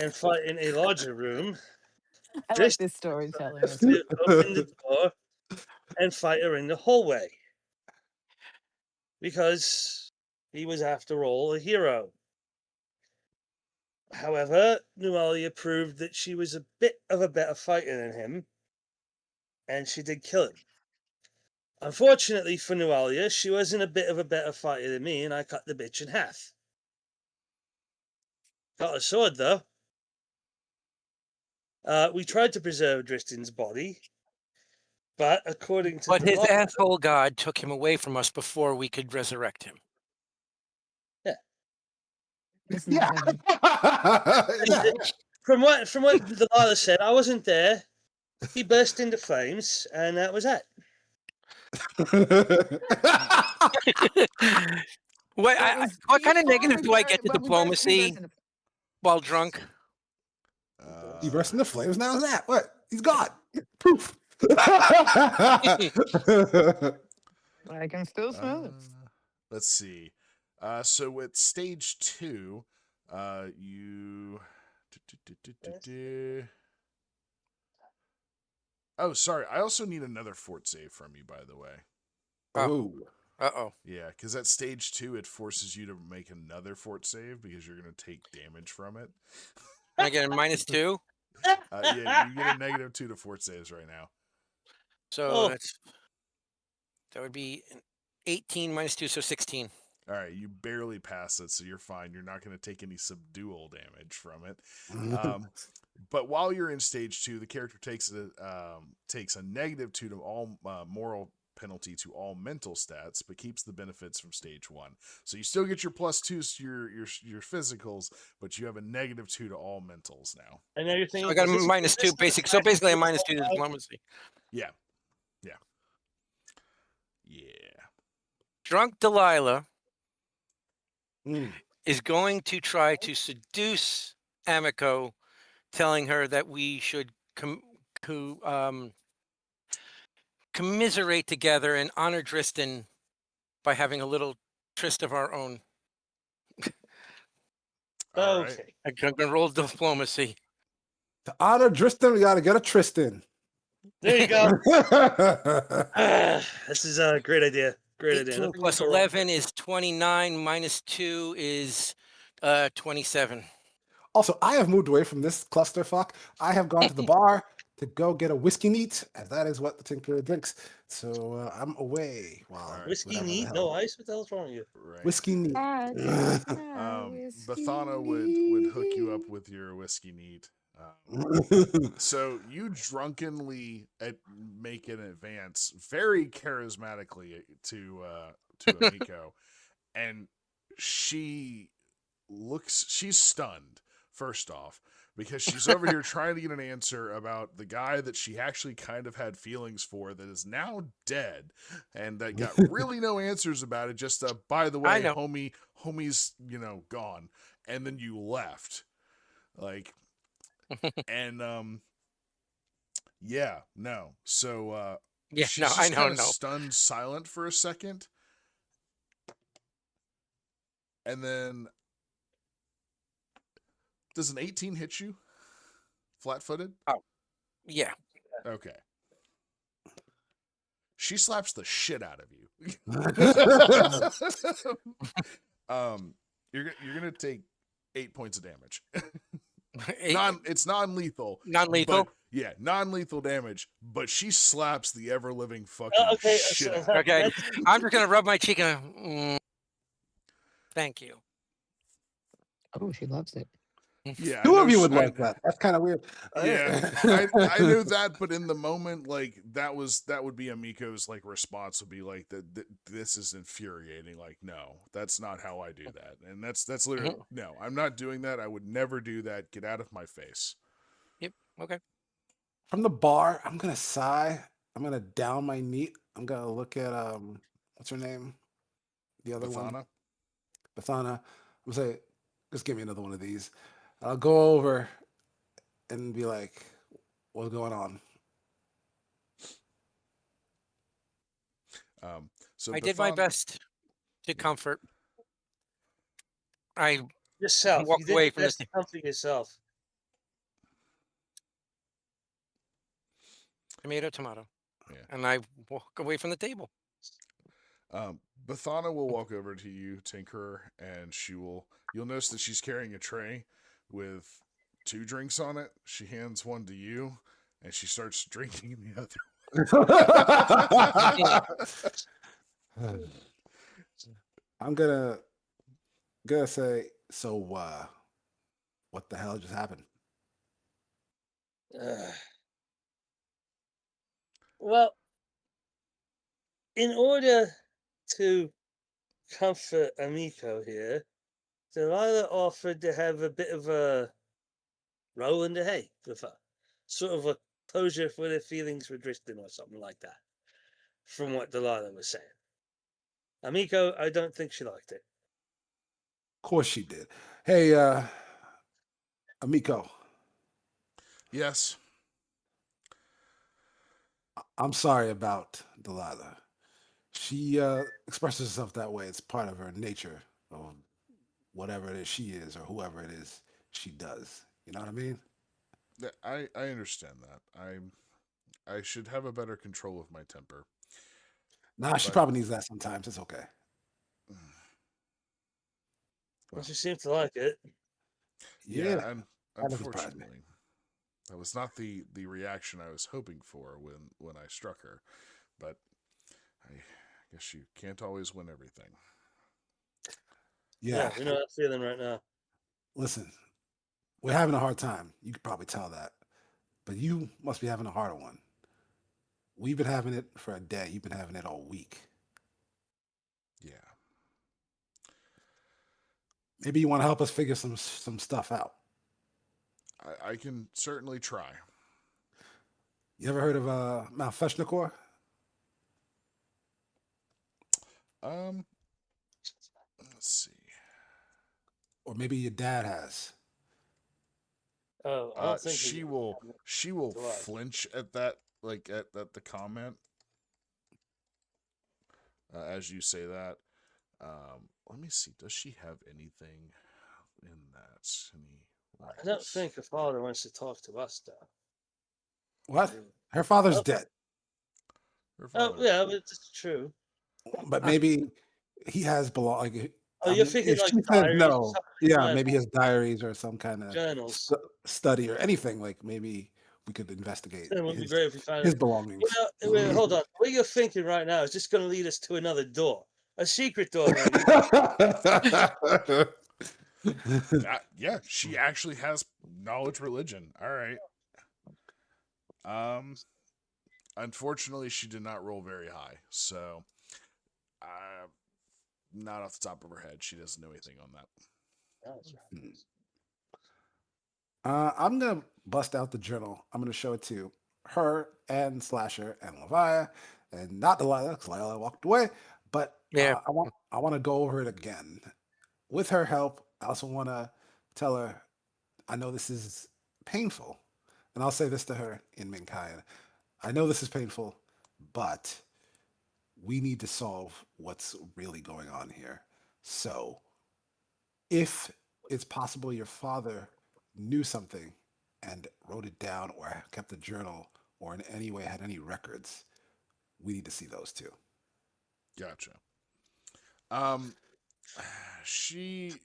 and fight in a larger room, I like this storytelling. to open the door and fight her in the hallway. Because he was, after all, a hero. However, Nualia proved that she was a bit of a better fighter than him, and she did kill him. Unfortunately for Nualia, she wasn't a bit of a better fighter than me, and I cut the bitch in half. Got a sword, though. We tried to preserve Drystan's body, but according to But his Blom, asshole god took him away from us before we could resurrect him. It's Yeah. not Yeah. from what Delilah said, I wasn't there. He burst into flames, and that was it. What kind of negative do I get to diplomacy while drunk? He burst into flames. Now is that what? He's gone. Poof. I can still smell it. Let's see. So at stage 2, you. Oh, sorry. I also need another fort save from you, by the way. Oh. Uh-oh. Yeah, because at stage 2, it forces you to make another fort save because you're going to take damage from it. I get a -2? Yeah, you get a -2 to fort saves right now. So that would be an 18 -2, so 16. All right, you barely pass it, so you're fine. You're not going to take any subdual damage from it. But while you're in stage 2, the character takes a -2 to all moral penalty to all mental stats, but keeps the benefits from stage 1. So you still get your +2s to your physicals, but you have a -2 to all mentals now. And everything. So I got a -2 basic. So basically a -2 to diplomacy. Yeah. Drunk Delilah Mm. is going to try to seduce Amiko, telling her that we should commiserate together and honor Drystan by having a little tryst of our own. All Okay. right. I'm going to roll diplomacy. To honor Drystan, we got to get a Tristan. There you go. This is a great idea. Great idea. 18 plus 11 is 29, -2 is 27. Also, I have moved away from this clusterfuck. I have gone to the bar to go get a whiskey neat, as that is what the Tinkerer drinks. So I'm away while Alright. Whiskey whatever the neat, hell. no ice. What the hell's wrong with you? Right. Whiskey neat. That's my Bathana whiskey would hook you up neat. with your whiskey neat. So you drunkenly make an advance very charismatically to Amiko, and she's stunned first off because she's over here trying to get an answer about the guy that she actually kind of had feelings for that is now dead and that got really no answers about it. Just by the I way, know. homie's gone, and then you left, like, and yeah, no. So Yeah, she's no, I just know, kind of no. stunned silent for a second. And then does an 18 hit you? Flat-footed? Yeah. Okay. She slaps the shit out of you. You're gonna take 8 points of damage. It's non-lethal. Non-lethal? But, yeah, non-lethal damage, but she slaps the ever-living fucking Okay, shit so out of you. Okay. that's- I'm just gonna rub my cheek and thank you. Oh, she loves it. Yeah, Two I of know you would I- like that. That's kind of weird. Yeah, I knew that, but in the moment, like that would be Amiko's like response would be like this is infuriating. Like, no, that's not how I do that, and that's literally no. I'm not doing that. I would never do that. Get out of my face. Yep. Okay. From the bar, I'm gonna sigh. I'm gonna down my neat. I'm gonna look at what's her name? The other one, Bathana? Bathana. I'm gonna say, just give me another one of these. I'll go over and be like, "What's going on?" So I did my Bathana- best to comfort. I yourself. walked You did away your from the best to comfort yourself. tomato. Yeah. And I walk away from the table. Bathana will walk over to you, Tinkerer, and you'll notice that she's carrying a tray with 2 drinks on it. She hands one to you, and she starts drinking the other. I'm gonna say, so what the hell just happened? Well, in order to comfort Amiko here, Delilah offered to have a bit of a roll in the hay with her. Sort of a closure for their feelings for Drystan or something like that. From what Delilah was saying. Amiko, I don't think she liked it. Of course she did. Hey, Amiko, Yes. I'm sorry about Delilah. She expresses herself that way. It's part of her nature, or whatever it is she is, or whoever it is she does. You know what I mean? I understand that. I should have a better control of my temper. Nah, she But- probably needs that sometimes. It's okay. Well, she seemed to like it. Yeah, and that doesn't surprise me. unfortunately, that was not the reaction I was hoping for when I struck her. But I guess you can't always win everything. Yeah. We know that feeling right now. Listen, we're having a hard time. You could probably tell that. But you must be having a harder one. We've been having it for a day. You've been having it all week. Yeah. Maybe you want to help us figure some stuff out. I can certainly try. You ever heard of Malfeshnikor? Let's see. Or maybe your dad has. Oh, I don't think She will to us. flinch at that, like at the comment. As you say that, let me see. Does she have anything in that? I don't think her father wants to talk to us, though. What? Her father's Okay. dead. Her Oh, father- yeah, but it's true. But maybe he has like. Oh, you're thinking if like she says diaries or no, something yeah, like maybe his diaries or some kind of journals. study or anything. Like maybe we could investigate It would be his, great if we found his it. belongings. Hold on. What you're thinking right now is just going to lead us to another door. A secret door, maybe. Yeah, she actually has knowledge religion. All right. Unfortunately, she did not roll very high, so not off the top of her head, she doesn't know anything on that. That's right. I'm gonna bust out the journal. I'm gonna show it to her and Slasher and Leviah, and not Delilah because Delilah walked away. But Yeah. I want to go over it again with her help. I also want to tell her I know this is painful, and I'll say this to her in Minkai. I know this is painful, but we need to solve what's really going on here. So, if it's possible your father knew something and wrote it down or kept a journal or in any way had any records, we need to see those too. Gotcha. She's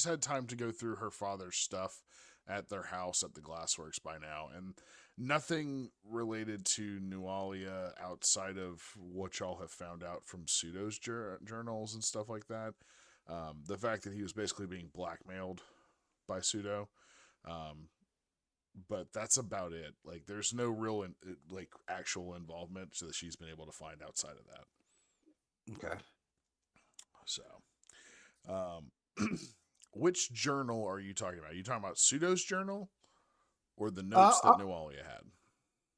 had time to go through her father's stuff at their house at the Glassworks by now, and nothing related to Nualia outside of what y'all have found out from Pseudo's journals and stuff like that. The fact that he was basically being blackmailed by Pseudo. But that's about it. Like, there's no real actual involvement so that she's been able to find outside of that. Okay. So, which journal are you talking about? Are you talking about Pseudo's journal or the notes that Nualia had?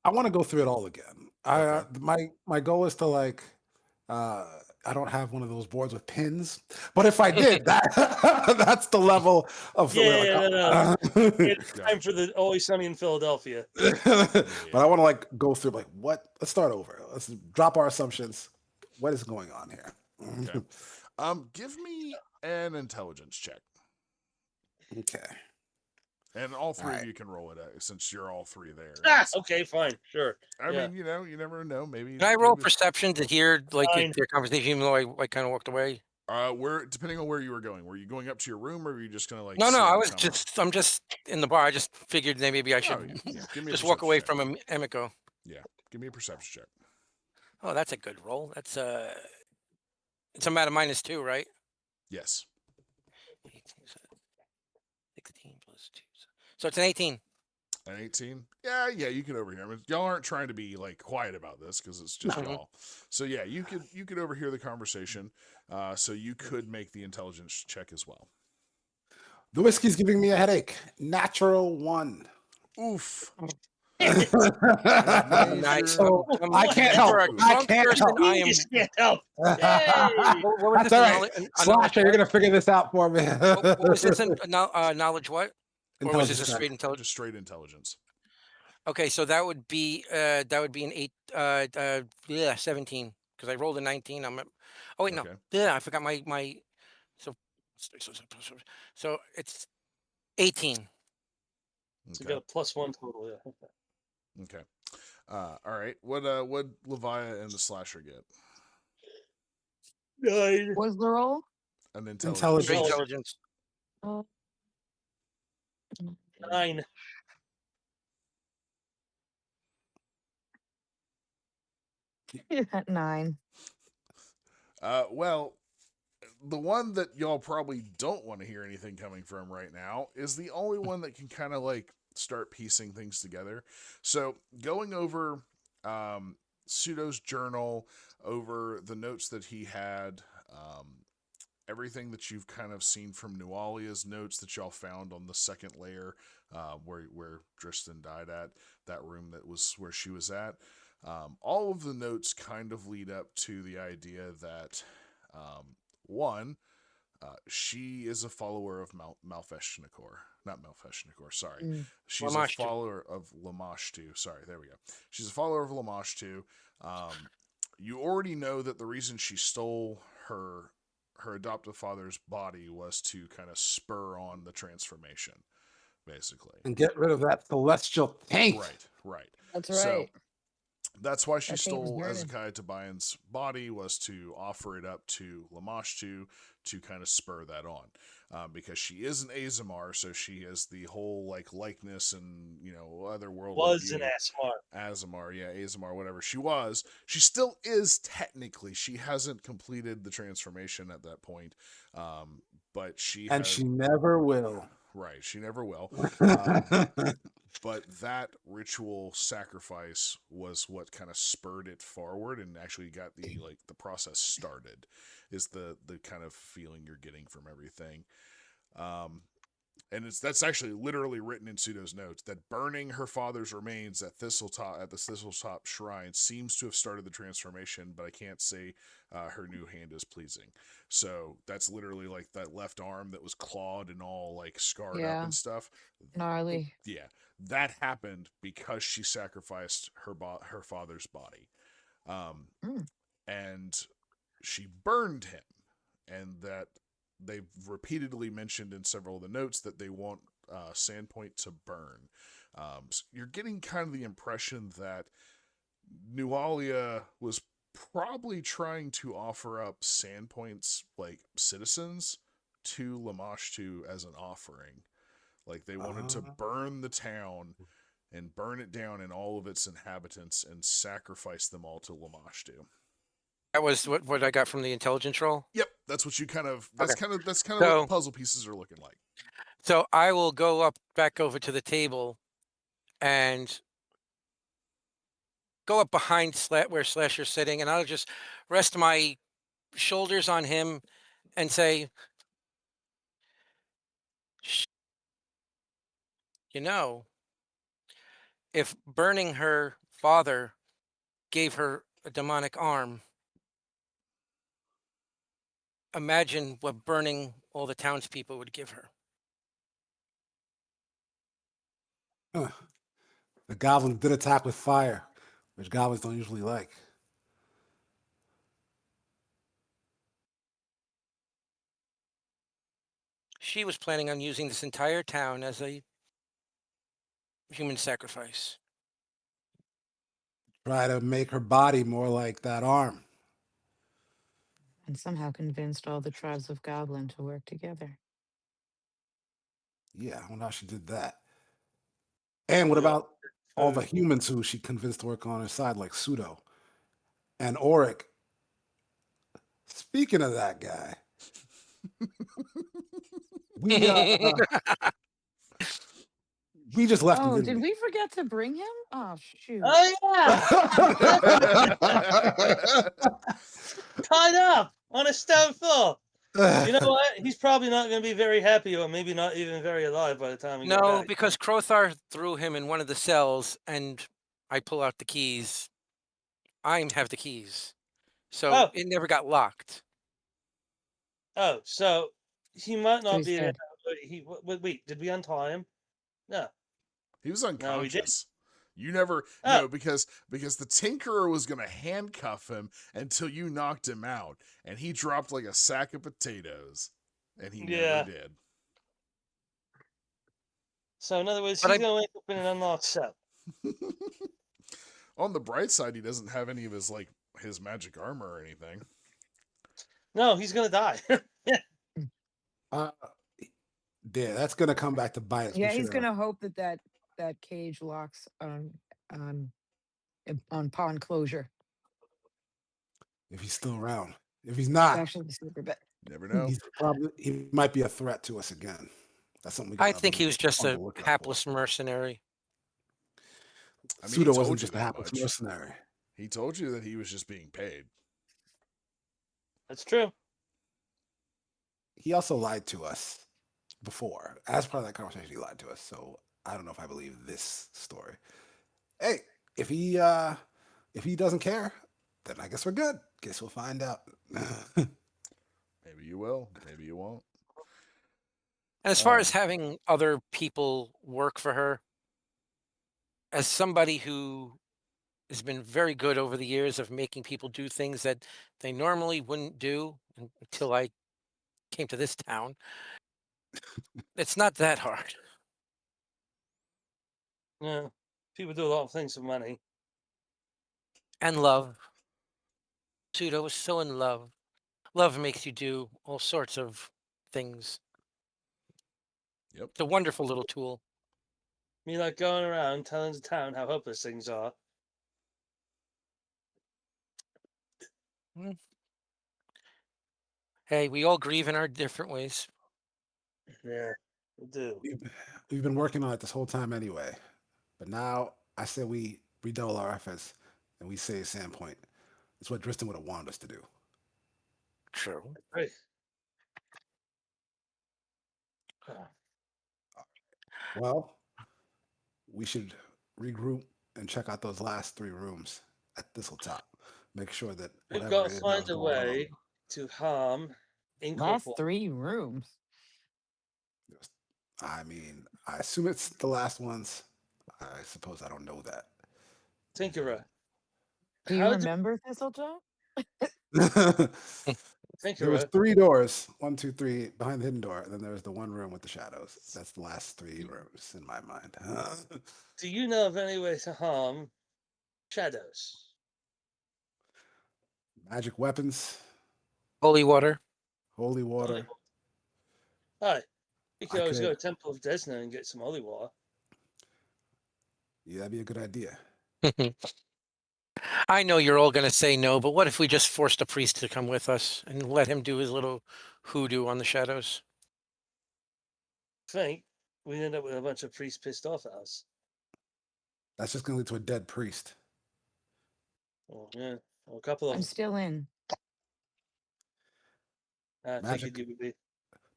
I want to go through it all again. Okay. My goal is to I don't have one of those boards with pins, but if I did, that's the level of No. It's time for the Always Sunny in Philadelphia. But I want to go through what. Let's start over. Let's drop our assumptions. What is going on here? Okay. Give me an intelligence check. Okay. And all three All of you can roll it since you're all three there. Okay, fine, sure. I mean, you never know. Maybe. Can I roll perception to hear Fine. their conversation, even though I kind of walked away? Depending on where you were going. Were you going up to your room, or were you just gonna No, sit I and was come I'm just in the bar. I just figured that maybe I should Give me just a walk away perception from Emiko. Yeah, give me a perception check. Oh, that's a good roll. That's it's a matter of -2, right? Yes. 16 plus 2. So it's an 18. An 18? Yeah, you can overhear. I mean, y'all aren't trying to be quiet about this because it's just y'all. So yeah, you could overhear the conversation. So you could make the intelligence check as well. The whiskey's giving me a headache. Natural 1. Oof. Nice. So I can't help. I can't help. I just can't help. Yay! What was That's this? all right. Slasher, you're gonna figure this out for me. What was this? Knowledge what? Or was this a straight intelligence? Just straight intelligence. Okay, so that would be an 17 because I rolled a 19. Oh wait, no. Okay. Yeah, I forgot my. So it's 18. So you got a +1 total. Yeah. Okay. All right. What Leviah and the Slasher get? 9. What's the roll? An Intelligence. Intelligence. 9. At 9. Well, the one that y'all probably don't want to hear anything coming from right now is the only one that can kind of start piecing things together. So going over Pseudo's journal, over the notes that he had, everything that you've kind of seen from Nualia's notes that y'all found on the second layer, where Drystan died at, that room that was where she was at. All of the notes kind of lead up to the idea that, one, she is a follower of Malfeshnikor. Not Malfeshnikor, sorry. She's a follower of Lamashtu. Sorry, there we go. She's a follower of Lamashtu. You already know that the reason she stole her adoptive father's body was to kind of spur on the transformation, basically. And get rid of that celestial taint. Right. That's So, right. That's why she That thing was stole burning. Ezekiah Tobian's body, was to offer it up to Lamashtu to kind of spur that on. Because she is an Azamar, so she has the whole likeness and otherworldly Was an beauty. Asmar. Azamar, yeah, Azamar, whatever she was. She still is technically. She hasn't completed the transformation at that point, but she And has. she never will. Right, she never will. But that ritual sacrifice was what kind of spurred it forward and actually got the process started. Is the kind of feeling you're getting from everything. And that's actually literally written in Pseudo's notes that burning her father's remains at the Thistletop Shrine seems to have started the transformation, but I can't say her new hand is pleasing. So that's literally like that left arm that was clawed and all like scarred up Yeah. and stuff. Gnarly. Yeah, that happened because she sacrificed her father's body, Mm. and she burned him, and that they've repeatedly mentioned in several of the notes that they want Sandpoint to burn. So you're getting kind of the impression that Nualia was probably trying to offer up Sandpoint's citizens to Lamashtu as an offering. Like they wanted to burn the town and burn it down and all of its inhabitants and sacrifice them all to Lamashtu. That was what I got from the intelligence roll. Yep, that's what you kind of. Okay. Kind of what So- the puzzle pieces are looking like. So I will go back over to the table and go up behind where Slasher's sitting, and I'll just rest my shoulders on him and say, you know, if burning her father gave her a demonic arm, imagine what burning all the townspeople would give her. The goblins did attack with fire, which goblins don't usually like. She was planning on using this entire town as a human sacrifice. Try to make her body more like that arm. And somehow convinced all the tribes of Goblin to work together. Yeah, I wonder how she did that. And what Yeah. about all the humans who she convinced to work on her side, like Pseudo and Auric? Speaking of that guy, we just left him. Oh, Didn't did we? we forget to bring him? Oh, shoot. Oh yeah, tied up on a stone floor. You know what? He's probably not going to be very happy, or maybe not even very alive by the time we get No, back. because Crothar threw him in one of the cells, and I pull out the keys. I have the keys, so it never got locked. Oh, so he might So not he's be. dead. Wait, did we untie him? No. He was No, we didn't. unconscious. You never no because the Tinkerer was gonna handcuff him until you knocked him out, and he dropped like a sack of potatoes, and he never did. So in other words, But he's gonna wake up in an unlocked cell. On the bright side, he doesn't have any of his magic armor or anything. No, he's gonna die. Yeah, that's gonna come back to bite us. Yeah, he's gonna hope that cage locks on pawn closure. If he's still around. If he's not, Actually, the sleeper bet. Never know. he might be a threat to us again. That's something I think he was just on a the lookout hapless mercenary. I mean, Pseudo he wasn't told you just a that hapless much. mercenary. He told you that he was just being paid. That's true. He also lied to us before. As part of that conversation, he lied to us. So I don't know if I believe this story. Hey, if he doesn't care, then I guess we're good. Guess we'll find out. Maybe you will. Maybe you won't. And as far as having other people work for her, as somebody who has been very good over the years of making people do things that they normally wouldn't do until I came to this town, it's not that hard. Yeah, people do a lot of things for money. And love. Pseudo is so in love. Love makes you do all sorts of things. Yep. It's a wonderful little tool. Me like going around telling the town how hopeless things are. Hey, we all grieve in our different ways. Yeah, we do. We've been working on it this whole time anyway. But now I say we redouble our efforts and we save Sandpoint. It's what Drystan would have wanted us to do. True. Right. Well, we should regroup and check out those last 3 rooms at Thistlетop. Make sure that We've whatever got it to is that find was a going on. way to harm Last Incorpor. 3 rooms. I mean, I assume it's the last ones. I suppose I don't know that. Tinkerer. Do you How do remember Thistlejaw? There was Tinkerer? 3 doors, 1, 2, 3 behind the hidden door, and then there was the one room with the shadows. That's the last 3 rooms in my mind. Do you know of any way to harm shadows? Magic weapons, Holy water. holy water. Hi. You could I always go to could. Temple of Desna and get some holy water. Yeah, that'd be a good idea. I know you're all going to say no, but what if we just forced a priest to come with us and let him do his little hoodoo on the shadows? Think we'd end up with a bunch of priests pissed off at us. That's just going to lead to a dead priest. Oh, yeah. Well, a couple of I'm them. still in. I Magic. figured you would be.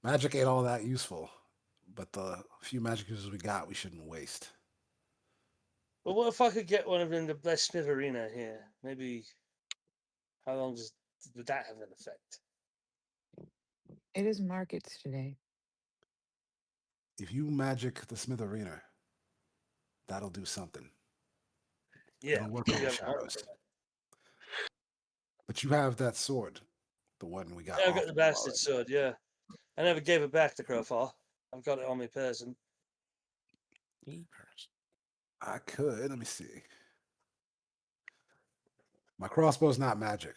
Magic ain't all that useful, but the few magic users we got, we shouldn't waste. But what if I could get one of them to bless Smith Arena here? Maybe. How long would that have an effect? It is markets today. If you magic the Smith Arena, that'll do something. Yeah. It'll work we on the have an arm shadows. for that. But you have that sword, the one we got. Yeah, I've off got the of bastard already. sword, yeah. I never gave it back to Crowfall. I've got it on my person. I could. Let me see. My crossbow's not magic.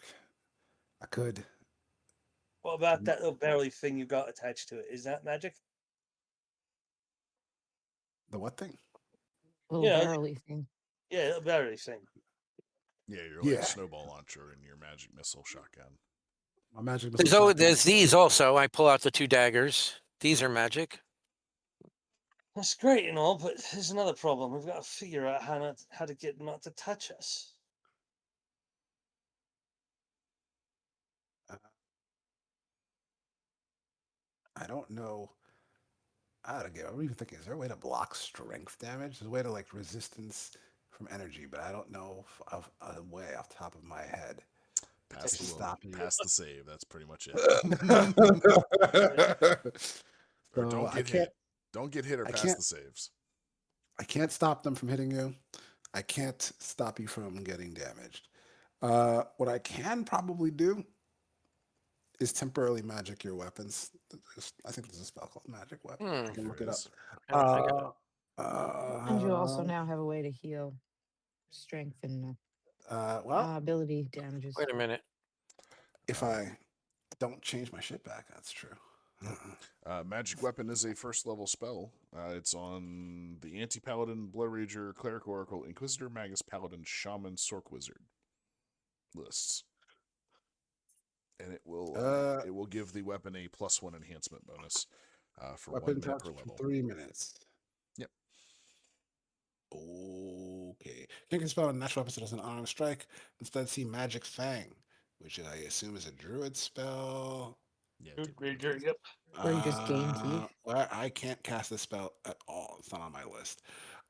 I could. What about that little barely thing you got attached to it? Is that magic? The what thing? Little Yeah. barrely thing. Yeah, little barely thing. Yeah, you're Yeah. like snowball launcher in your magic missile shotgun. My magic There's, missile shotgun. there's these also. I pull out the 2 daggers. These are magic. That's great and all, but there's another problem. We've got to figure out how to get them not to touch us. I don't know how to get. I'm even thinking, is there a way to block strength damage? There's a way to like resistance from energy, but I don't know of a way off the top of my head. Pass to the stop you. pass the save. That's pretty much it. Or So don't I get can't. hit. Don't get hit or I pass can't- the saves. I can't stop them from hitting you. I can't stop you from getting damaged. What I can probably do is temporarily magic your weapons. I think there's a spell called Magic Weapon. I can There look it is. up. And you also now have a way to heal strength and Well, ability damages. Wait a minute. if I don't change my shit back, that's true. Magic Weapon is a first level spell. It's on the Anti-Paladin, Blood Rager, Cleric Oracle, Inquisitor, Magus, Paladin, Shaman, Sorc Wizard lists. And it will give the weapon a +1 enhancement bonus for 1 Weapon minute touch per for level. 3 minutes. Yep. Okay. Can't spell a natural weapon that does an unarmed strike. Instead, see Magic Fang, which I assume is a druid spell. Yeah. Yep. Or you just gain teeth. Well, I can't cast this spell at all. It's not on my list.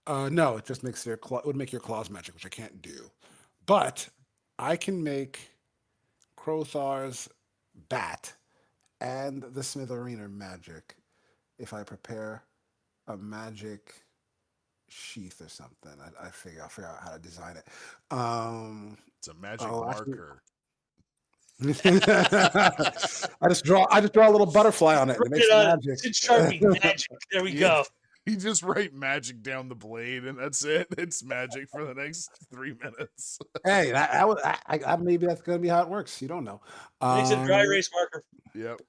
No, it just makes it would make your claws magic, which I can't do. But I can make Crowthar's bat and the Smithereener magic if I prepare a magic sheath or something. I'll figure out how to design it. It's a magic actually- marker. I just draw a little butterfly on it. And it makes It's magic. Sharpie magic. There we Yeah. go. You just write magic down the blade, and that's it. It's magic for the next 3 minutes. Hey, maybe that's gonna be how it works. You don't know. Makes it a dry erase marker. Yep.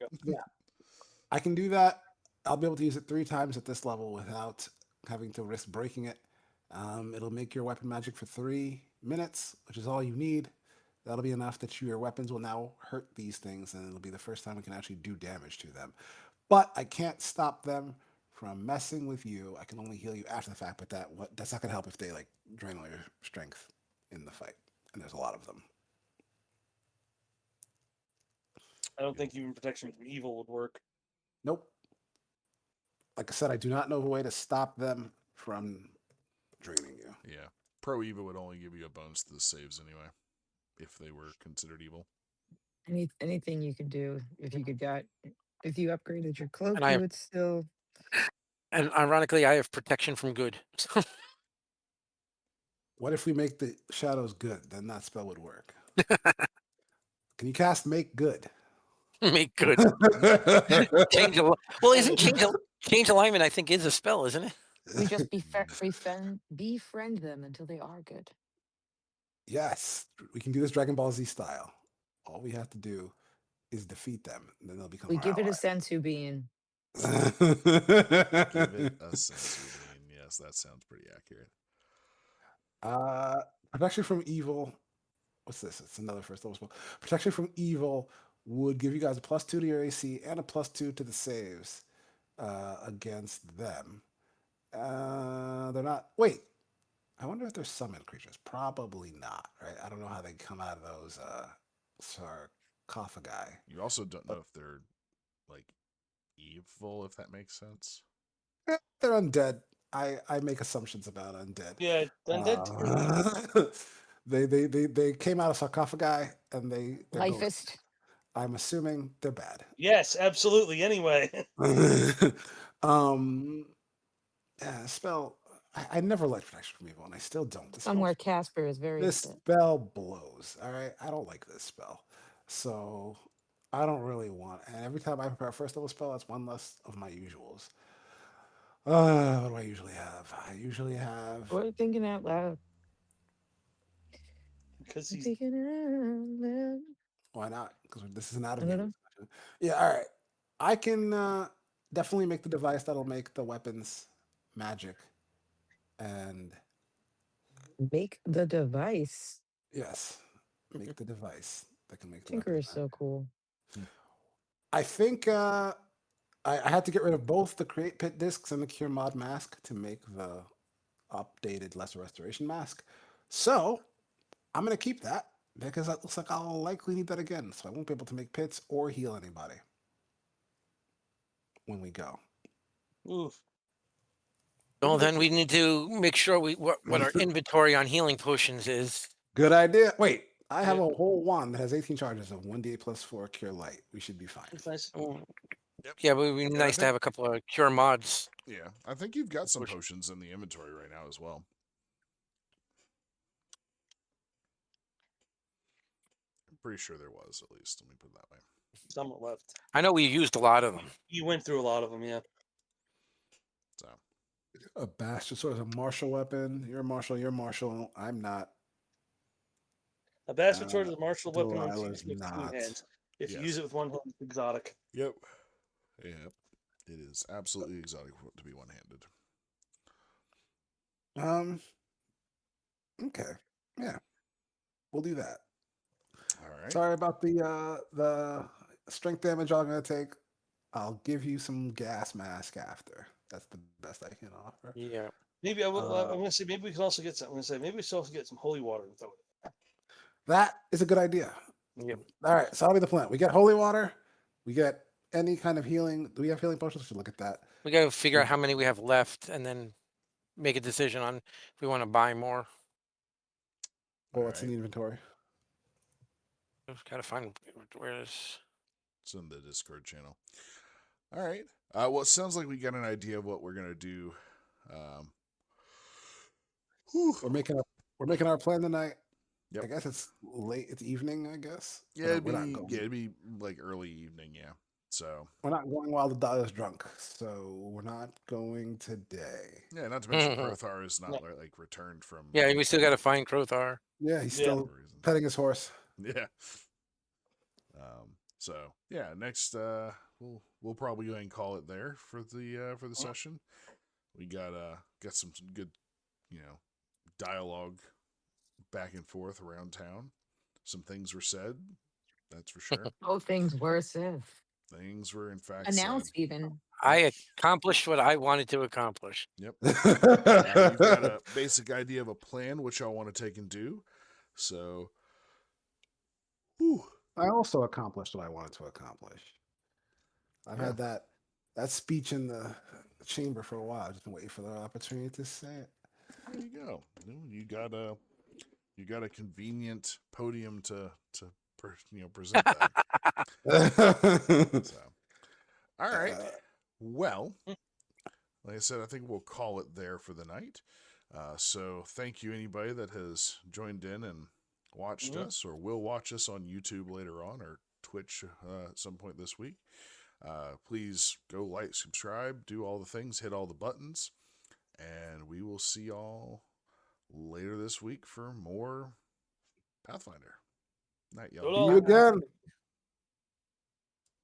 I can do that. I'll be able to use it 3 times at this level without having to risk breaking it. It'll make your weapon magic for 3 minutes, which is all you need. That'll be enough that your weapons will now hurt these things, and it'll be the first time we can actually do damage to them. But I can't stop them from messing with you. I can only heal you after the fact, but that's not gonna help if they like drain all your strength in the fight, and there's a lot of them. I don't think even protection from evil would work. Nope. Like I said, I do not know a way to stop them from draining you. Yeah. Pro Eva would only give you a bonus to the saves anyway, if they were considered evil. Anything you could do if you upgraded your cloak, And I you have- would still. And ironically, I have protection from good. What if we make the shadows good? Then that spell would work. Can you cast Make Good? Make good. Change well, isn't change alignment? I think is a spell, isn't it? We just befriend them until they are good. Yes, we can do this Dragon Ball Z style. All we have to do is defeat them, and then they'll become We our give it a ally. sensu bean. Give it a sense. Yes, that sounds pretty accurate. Protection from evil. What's this? It's another first level spell. Protection from evil would give you guys a +2 to your AC and a +2 to the saves against them. They're not. Wait, I wonder if they're summoned creatures. Probably not, right? I don't know how they come out of those sarcophagi. You also don't know if they're like evil, if that makes sense. They're undead. I make assumptions about undead. Yeah, undead. They came out of sarcophagi and they're Lifest. I'm assuming they're bad. Yes, absolutely. Anyway, Yeah, spell. I never liked protection from evil, and I still don't. This Somewhere Casper is very this upset. spell blows. All right, I don't like this spell, so I don't really want. And every time I prepare a first level spell, that's one less of my usuals. What do I usually have? I usually have. Boy, thinking out loud. because he's Thinking out loud. Why not? Because this is an out of I don't game know. discussion. Yeah, all right. I can definitely make the device that'll make the weapons magic, and Make the device. yes, make the device that can make the Tinker weapons is so cool. I think I had to get rid of both the Create Pit discs and the Cure Mod mask to make the updated Lesser Restoration mask. So I'm going to keep that because it looks like I'll likely need that again. So I won't be able to make pits or heal anybody when we go. oof. Well, then we need to make sure what our inventory on healing potions is. Good idea. Wait, I have Yeah. a whole wand that has 18 charges of 1d8 + 4 Cure Light. We should be fine. That's nice. Yep. Yeah, but it would be Yeah, I nice to think- have a couple of cure mods. Yeah, I think you've got some Potion. potions in the inventory right now as well. I'm pretty sure there was, at least. Let me put it that way. Some are left. I know we used a lot of them. You went through a lot of them, yeah. So, A bastard sword is a martial weapon. You're a martial. You're martial. I'm not. A bastard sword is a martial weapon when Delilah's it's used with two not. hands. If you Yes. use it with one hand, it's exotic. yep. Yep. It is absolutely exotic for it to be one-handed. Okay. Yeah. We'll do that. All right. Sorry about the strength damage I'm gonna take. I'll give you some gas mask after. That's the best I can offer. Yeah. Maybe I'm gonna say maybe we can also get some. I'm gonna say maybe we should also get some holy water and throw it. That is a good idea. Yep. All right, so that'll be the plan. We get holy water. We get any kind of healing. Do we have healing potions? We should look at that. We got to figure out how many we have left and then make a decision on if we want to buy more. Or what's in Alright. the inventory? We've got to find where is. It's in the Discord channel. All right. Well, it sounds like we got an idea of what we're gonna do. Whew. We're making our plan tonight. Yep. I guess it's late. It's evening. I guess. Yeah, Or no, it'd we're not be going. it'd be like early evening. Yeah. So We're not going while the daughter's drunk, so we're not going today. yeah, not to mention Mhm. Prothar is not No. like returned from Yeah, we still got to find Crothar. Yeah, he's Yeah. still whatever reason. petting his horse. Yeah. So yeah, next we'll probably go ahead and call it there for the session. We got some good, dialogue back and forth around town. Some things were said, that's for sure. Oh, things were said. Things were in fact Announced said. even. I accomplished what I wanted to accomplish. Yep. Now you've got a basic idea of a plan which I want to take and do. So whew, I also accomplished what I wanted to accomplish. I've Yeah. had that speech in the chamber for a while. I've just been waiting for the opportunity to say it. there you go. You got a convenient podium to present that. So, all right. Well, like I said, I think we'll call it there for the night. So thank you anybody that has joined in and watched us or will watch us on YouTube later on or Twitch at some point this week. Please go like, subscribe, do all the things, hit all the buttons, and we will see y'all later this week for more Pathfinder. Night, y'all. See you again.